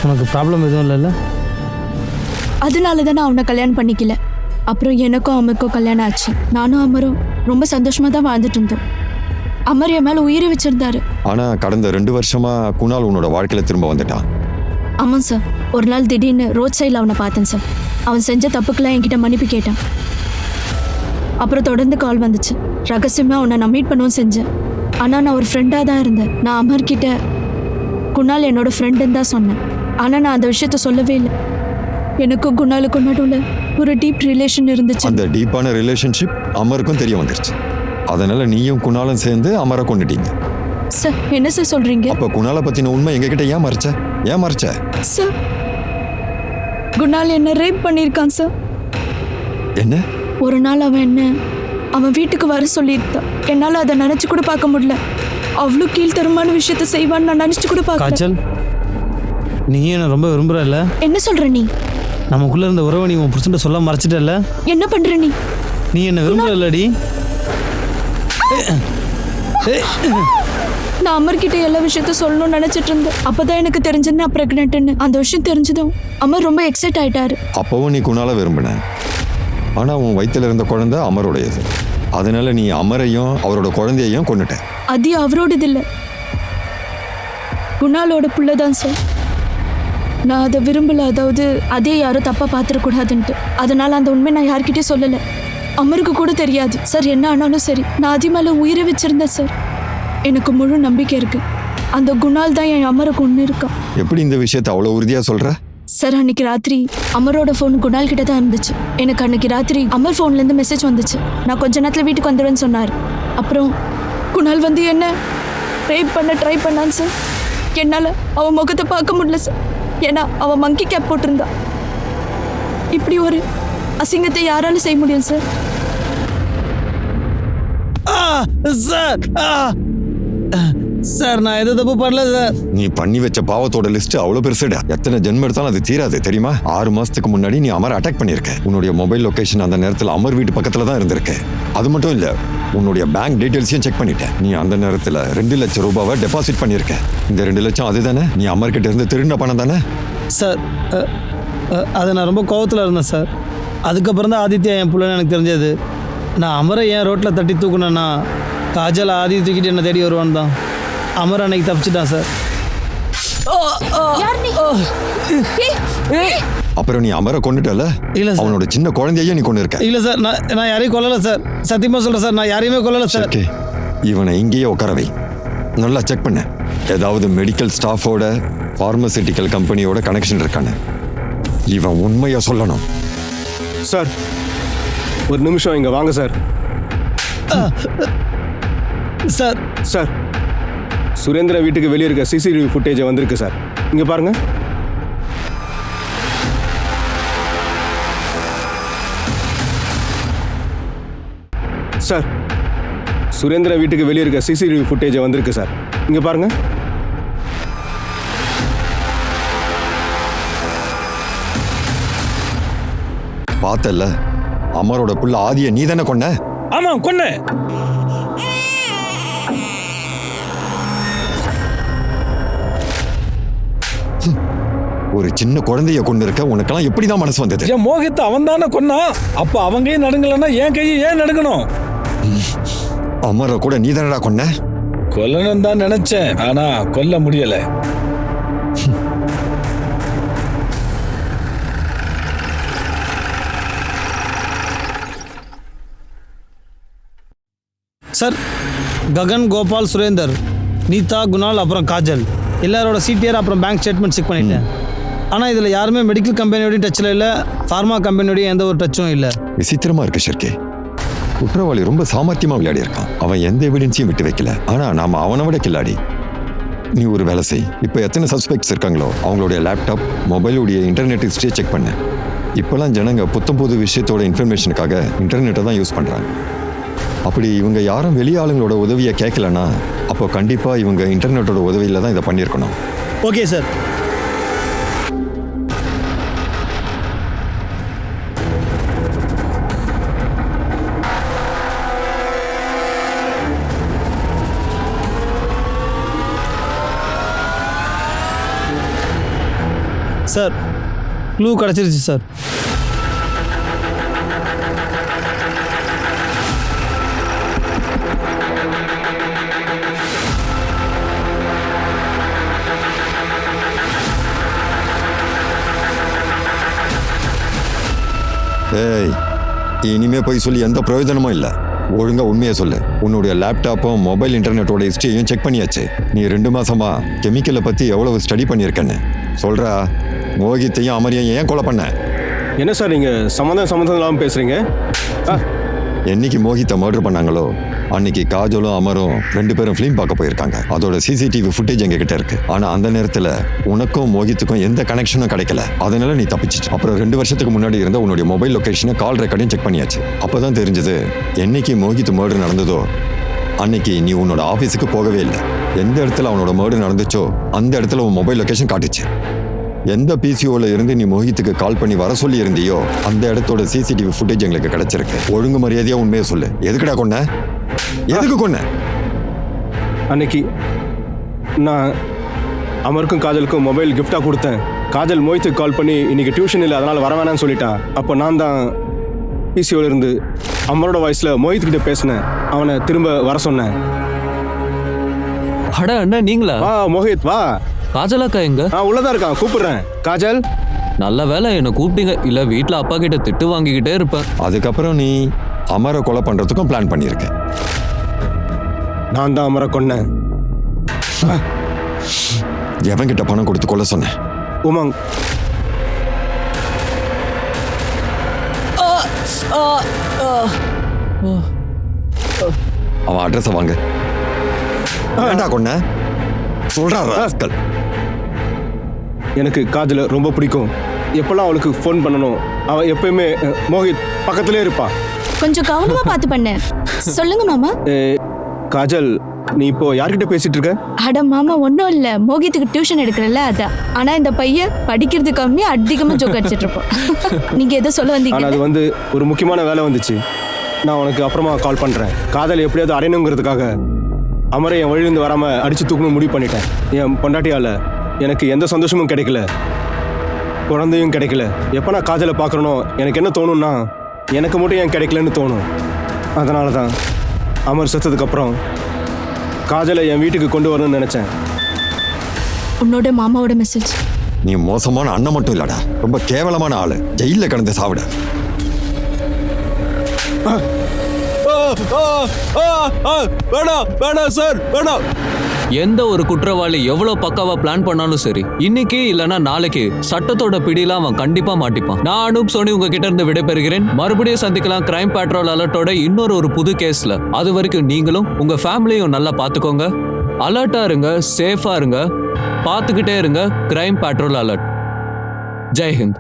[SPEAKER 7] உனக்கு ப்ராப்ளம் எதுவும் இல்லைல்ல?
[SPEAKER 2] அதனால தான் நான் அவனை கல்யாணம் பண்ணிக்கல. அப்புறம் எனக்கும் அமருக்கும் கல்யாணம் ஆச்சு. நானும் அமரும் ரொம்ப சந்தோஷமாக தான் வாழ்ந்துட்டு இருந்தோம். அமர் என் மேலே உயிரை வச்சிருந்தாரு.
[SPEAKER 6] ஆனா கடந்த 2 வருஷமா குணால் உன்னோட வாழ்க்கையில திரும்ப வந்துட்டான்.
[SPEAKER 2] ஆமாம் சார். ஒரு நாள் திடீர்னு ரோட் சைடில் அவனை பார்த்தேன் சார். அவன் செஞ்ச தப்புக்கெல்லாம் என்கிட்ட மன்னிப்பு கேட்டான். அப்புறம் தொடர்ந்து கால் வந்துச்சு. ரகசியமாக அவனை நான் மீட் பண்ணவும் செஞ்சேன். ஆனால் நான் ஒரு ஃப்ரெண்டாக தான் இருந்தேன். நான் அமர்கிட்ட குணால் என்னோட ஃப்ரெண்டுன்னு தான் சொன்னேன். ஆனால் நான் அந்த விஷயத்த சொல்லவே இல்லை. எனக்கும் குணாலுக்கும் நடுவில் ஒரு டீப் ரிலேஷன் இருந்துச்சு.
[SPEAKER 6] அந்த டீப்பான ரிலேஷன்ஷிப் அமருக்கும் தெரிய வந்துருச்சு. அதனால நீயும் குணாலும் சேர்ந்து அமரை கொண்டுட்டீங்க.
[SPEAKER 2] சார் என்ன சார் சொல்றீங்க?
[SPEAKER 6] அப்ப குணாலை பத்தின உண்மை எங்ககிட்ட ஏன் மறைச்ச?
[SPEAKER 2] சார் குணால் என்ன ரேப் பண்ணியிருக்கான் சார்.
[SPEAKER 6] என்ன?
[SPEAKER 2] ஒரு நாள் அவன் வீட்டுக்கு வர சொல்லியிருந்தான். என்னால் அதை நினச்சி கூட பார்க்க முடியல. அவ்வளோ கீழ்த்தரமான விஷயத்த செய்வான்னு நான் நினச்சி கூட பார்க்க.
[SPEAKER 7] காய்ச்சல், நீ என்ன ரொம்ப விரும்புறல்ல?
[SPEAKER 2] என்ன சொல்ற நீ?
[SPEAKER 7] நமக்குள்ள இருந்த உறவை நீ உன் புருஷன்ட்ட சொல்ல மறைச்சிட்டல்ல?
[SPEAKER 2] என்ன பண்ற நீ?
[SPEAKER 7] நீ என்ன விரும்புறல்லடி?
[SPEAKER 2] நான் அமர்கிட்ட எல்லா விஷயத்த சொல்லணும்னு நினைச்சிட்டு இருந்தேன். அப்பதான் எனக்கு தெரிஞ்சது நான் பிரெக்னென்ட்னு. அந்த விஷயம் தெரிஞ்சதும் அமர் ரொம்ப எக்ஸைட் ஆயிட்டாரு.
[SPEAKER 6] அப்பவும் நீ குணாலை விரும்பின. ஆனா உன் வயித்துல இருந்த குழந்தை அமருடையது. அதனால நீ அமரையும் அவரோட குழந்தையையும் கொன்னுட்ட.
[SPEAKER 2] அது அவரோடது இல்லை, குணாலோட புள்ளதான் சார். நான் அதை விரும்பல. அதாவது அதே யாரும் தப்பா பார்த்துடக்கூடாதுன்ட்டு. அதனால அந்த உண்மை நான் யார்கிட்டயும் சொல்லலை. அமருக்கு கூட தெரியாது சார். என்ன ஆனாலும் சரி, நான் அதி மேலே உயிரை வச்சிருந்தேன் சார். எனக்கு முழு நம்பிக்கை இருக்கு. அந்த குணால் தான் என் அமருக்கு ஒன்று இருக்கான்.
[SPEAKER 6] எப்படி இந்த விஷயத்தை அவ்வளோ உறுதியா சொல்ற?
[SPEAKER 2] சார் அன்னைக்கு ராத்திரி அமரோட ஃபோன் குணால் கிட்ட தான் இருந்துச்சு. எனக்கு அன்னைக்கு ராத்திரி அமர் ஃபோன்லேருந்து மெசேஜ் வந்துச்சு. நான் கொஞ்ச நேரத்தில் வீட்டுக்கு வந்துடுவேன்னு சொன்னார். அப்புறம் குணால் வந்து என்ன ரேப் பண்ண ட்ரை பண்ணான்னு சார். என்னால் அவன் முகத்தை பார்க்க முடியல சார். ஏன்னா அவன் மங்கி கேப் போட்டிருந்தா. இப்படி ஒரு அசிங்கத்தை யாராலும் செய்ய முடியும் சார்?
[SPEAKER 7] சார் நான் எது தப்பு பண்ணல சார்.
[SPEAKER 6] நீ பண்ணி வச்ச பாவத்தோட லிஸ்ட் அவ்வளவு பெருசுடா. எத்தனை ஜென்மம் எடுத்தாலும் அது தீராது தெரியுமா? 6 மாசத்துக்கு முன்னாடி நீ அமர் அட்டாக் பண்ணிருக்க. உன்னுடைய மொபைல் லொகேஷன் அந்த நேரத்தில் அமர் வீட்டு பக்கத்துல தான் இருந்திருக்கு. அது மட்டும் இல்ல, உன்னுடைய பேங்க் டீடைல்ஸையும் செக் பண்ணிட்டேன். நீ அந்த நேரத்தில் 2 லட்சம் ரூபாவை டெபாசிட் பண்ணிருக்க. இந்த 2 லட்சம் அதுதானே நீ அமர் கிட்ட இருந்து திருடின பணம் தானே?
[SPEAKER 7] சார் அது நான் ரொம்ப கோவத்தில் இருந்தேன் சார். அதுக்கப்புறம் தான் ஆதித்யா என் பிள்ளைன்னு எனக்கு தெரிஞ்சது. நான் அமரை ஏன் ரோட்டில் தட்டி தூக்குனேன்னா காஜல் ஆதி தூக்கிட்டு என்ன தேடி வருவான் தான். அமர் அன்னைக்கு தப்பிச்சிட்டான் சார்.
[SPEAKER 6] அப்புறம் நீ அமரை கொண்டுட்டல?
[SPEAKER 7] இல்ல சார்.
[SPEAKER 6] அவனோட சின்ன குழந்தைய நீ கொண்டு இருக்க.
[SPEAKER 7] இல்லை சார், நான் யாரையும் கொல்லலை சார். சத்தியமாக சொல்கிறேன் சார், நான் யாரையுமே கொல்லலை சார்.
[SPEAKER 6] ஓகே, இவனை இங்கேயே உட்கார வை. நல்லா செக் பண்ண. ஏதாவது மெடிக்கல் ஸ்டாஃபோட ஃபார்மசிட்டிக்கல் கம்பெனியோட கனெக்ஷன் இருக்கானு. இவன் உண்மையை சொல்லணும்.
[SPEAKER 3] சார் ஒரு நிமிஷம் இங்கே வாங்க சார்.
[SPEAKER 7] சார்
[SPEAKER 3] சார் சுரேந்திர வீட்டுக்கு வெளியே இருக்க சிசிடிவி ஃபுட்டேஜ் வந்திருக்கு சார். இங்கே பாருங்க. சார் சுரேந்திர வீட்டுக்கு வெளியே இருக்க சிசிடிவி ஃபுட்டேஜ் வந்திருக்கு சார். இங்கே பாருங்க.
[SPEAKER 6] பார்த்தல்ல, அமரோட புள்ள ஆதிய நீ தானே கொன்ன?
[SPEAKER 5] ஆமா கொன்ன.
[SPEAKER 6] ஒரு சின்ன குழந்தைய கொண்டு இருக்க உனக்கெல்லாம் எப்படிதான் மனசு வந்தது?
[SPEAKER 5] என் மோகித்தை அவன் தானே கொன்னான். அப்ப அவன் கையை நடுங்கலன்னா என் கையை ஏன் நடுங்கணும்?
[SPEAKER 6] அமரை கூட நீ தானடா கொன்ன?
[SPEAKER 5] கொல்லணும் தான் நினைச்சேன், ஆனா கொல்ல முடியல.
[SPEAKER 7] சார் ககன், கோபால், சுரேந்தர், நீதா, குணால், அப்புறம் காஜல் எல்லாரோட சிடிஆர் அப்புறம் பேங்க் ஸ்டேட்மெண்ட் செக் பண்ணிட்டேன். ஆனால் இதில் யாருமே மெடிக்கல் கம்பெனியோடையும் டச்சில் இல்லை, ஃபார்மா கம்பெனியோடையும் எந்த ஒரு டச்சும் இல்லை.
[SPEAKER 6] விசித்திரமா இருக்கு ஷர்கே. குற்றவாளி ரொம்ப சாமர்த்தியமா விளையாடி இருக்கான். அவன் எந்த எவிடன்ஸையும் விட்டு வைக்கல. ஆனா நாம அவனை விட கில்லாடி. நீ ஒரு வேலை செய். இப்போ எத்தனை சஸ்பெக்ட்ஸ் இருக்காங்களோ அவங்களுடைய லேப்டாப், மொபைலுடைய இன்டர்நெட் ஹிஸ்டரியை செக் பண்ணு. இப்போல்லாம் ஜனங்க புது விஷயத்தோட இன்ஃபர்மேஷனுக்காக இன்டர்நெட்டை தான் யூஸ் பண்றாங்க. அப்படி இவங்க யாரும் வெளி ஆளுங்களோட உதவியை கேட்கலன்னா அப்போ கண்டிப்பாக இவங்க இன்டர்நெட்டோட உதவியில் தான் இதை பண்ணியிருக்கணும்.
[SPEAKER 7] Okay sir. சார் க்ளூ கிடச்சிருச்சு சார்.
[SPEAKER 6] ஏய், இனிமே போய் சொல்லி எந்த பிரயோஜனமும் இல்லை. ஒழுங்கா உண்மையை சொல்லு. உன்னுடைய லேப்டாப்பும் மொபைல் இன்டர்நெட்டோட ஹிஸ்டரியும் செக் பண்ணியாச்சு. நீ 2 மாசமா கெமிக்கலை பத்தி எவ்வளவு ஸ்டடி பண்ணியிருக்கன்னு சொல்றா. மோகித்தையும் அமரையும் ஏன் கொலை பண்ண?
[SPEAKER 3] என்ன சார் நீங்கள் சம்மந்தம் இல்லாமல் பேசுகிறீங்க?
[SPEAKER 6] என்னைக்கு மோகித்தை மர்டர் பண்ணாங்களோ அன்னைக்கு காஜலும் அமரும் 2 பேரும் ஃபிலிம் பார்க்க போயிருக்காங்க. அதோட சிசிடிவி ஃபுட்டேஜ் எங்க கிட்ட இருக்கு. ஆனா அந்த நேரத்துல உனக்கும் மோகித்துக்கும் எந்த கனெக்ஷனும் கிடைக்கல. அதனால நீ தப்பிச்சிச்சு. அப்புறம் 2 வருஷத்துக்கு முன்னாடி இருந்த உன்னுடைய மொபைல் லொகேஷனை கால் ரெக்கார்டையும் செக் பண்ணியாச்சு. அப்பதான் தெரிஞ்சது என்னைக்கு மோகித் மர்டர் நடந்ததோ அன்னைக்கு நீ உன்னோட ஆபீஸுக்கு போகவே இல்லை. எந்த இடத்துல அவனோட மர்டர் நடந்துச்சோ அந்த இடத்துல உன் மொபைல் லொகேஷன் காட்டுச்சு. எந்த பிசிஓல இருந்து நீ மோகித்துக்கு கால் பண்ணி வர சொல்லி இருந்தியோ அந்த இடத்தோட சிசிடிவி ஃபுட்டேஜ் எங்களுக்கு கிடைச்சிருக்கு. ஒழுங்கு மரியாதையா உண்மையை சொல்லு. எதுக்குடா கொன்ன? எதுக்கு கொன்ன?
[SPEAKER 3] அன்னைக்கு நான் அமருக்கும் காஜலுக்கும் மொபைல் கிஃப்டாக கொடுத்தேன். காஜல் மோகித்துக்கு கால் பண்ணி இன்னைக்கு டியூஷன் இல்லை அதனால் வர வேணான்னு சொல்லிட்டா. அப்போ நான் தான் பிசிஓல இருந்து அமரோட வாய்ஸில் மோகித்துக்கிட்ட பேசினேன். அவனை திரும்ப வர சொன்னேன்.
[SPEAKER 1] அட அண்ணா நீங்களா?
[SPEAKER 3] வா மோகித் வா.
[SPEAKER 1] காஜலாக்கா எங்க?
[SPEAKER 3] நான் உள்ளதான் இருக்கான், கூப்பிடுறேன். காஜல்,
[SPEAKER 1] நல்ல வேலை என்னை கூப்பிட்டீங்க. இல்ல வீட்டுல அப்பா கிட்ட திட்டு வாங்கிக்கிட்டே இருப்பேன்.
[SPEAKER 6] அதுக்கப்புறம் நீ அமரை கொலை பண்றதுக்கும் பிளான் பண்ணியிருக்க.
[SPEAKER 3] நான் தான் அமரை கொன்னேன்.
[SPEAKER 6] எவன்கிட்ட பணம் கொடுத்து கொல்ல சொன்னேன்?
[SPEAKER 3] உமங்.
[SPEAKER 6] அவன் அட்ரஸ வாங்க. ஏண்டா கொன்ன? சொல்றா ராஸ்கல்.
[SPEAKER 3] எனக்கு காஜலை ரொம்ப பிடிக்கும். எப்பெல்லாம் அவளுக்கு ஃபோன் பண்ணணும் அவள் எப்பயுமே மோகித் பக்கத்திலே இருப்பா.
[SPEAKER 2] கொஞ்சம் கவனமா பார்த்து பண்ண. சொல்லுங்க மாமா.
[SPEAKER 3] காஜல், நீ இப்போ யார்கிட்ட பேசிட்டு இருக்க?
[SPEAKER 2] அட மாமா ஒன்றும் இல்லை, மோகித்துக்கு டியூஷன் எடுக்கிறல்ல அதான். ஆனா இந்த பையன் படிக்கிறது கம்மி, அதிகமாக ஜோக் அடிச்சிட்டு இருப்போம். நீங்க எதோ சொல்ல
[SPEAKER 3] ஆனால்
[SPEAKER 2] வந்தீங்க.
[SPEAKER 3] அது வந்து ஒரு முக்கியமான வேலை வந்துச்சு. நான் உனக்கு அப்புறமா கால் பண்ணுறேன். காதல் எப்படியாவது அடையணுங்கிறதுக்காக அமரை என் வழியிலிருந்து வராமல் அடித்து தூக்கணும் முடிவு பண்ணிட்டேன். என் பொண்டாட்டியால் எனக்கு எந்த சந்தோஷமும் கிடைக்கல, குழந்தையும் கிடைக்கல. எப்போ நான் காஜலை பார்க்குறனோ எனக்கு என்ன தோணும்னா எனக்கு மட்டும் ஏன் கிடைக்கலன்னு தோணும். அதனால தான் அமர் செத்ததுக்கப்புறம் காஜலை என் வீட்டுக்கு கொண்டு வரணும்னு நினச்சேன்.
[SPEAKER 2] உன்னோட மாமாவோட மெசேஜ்.
[SPEAKER 6] நீ மோசமான அண்ணன் மட்டும் இல்லடா, ரொம்ப கேவலமான ஆளு. ஜெயில கடந்து சாவிட.
[SPEAKER 3] வேணாம் சார், வேணாம்.
[SPEAKER 1] எந்த ஒரு குற்றவாளி எவ்வளவு பக்காவா பிளான் பண்ணாலும் சரி, இன்னைக்கு இல்லனா நாளைக்கு சட்டத்தோட பிடியில அவன் கண்டிப்பா மாட்டிப்பான். நான் அனுப் சோனி உங்ககிட்ட இருந்து விடைபெறுகிறேன். மறுபடியும் சந்திக்கலாம் கிரைம் பேட்ரோல் அலர்ட்டோட இன்னொரு புது கேஸ்ல. அது வரைக்கும் நீங்களும் உங்க ஃபேமிலியும் நல்லா பாத்துக்கோங்க. அலர்ட்டா இருங்க, சேஃபா இருங்க, பாத்துக்கிட்டே இருங்க. Crime patrol alert. Jai Hind.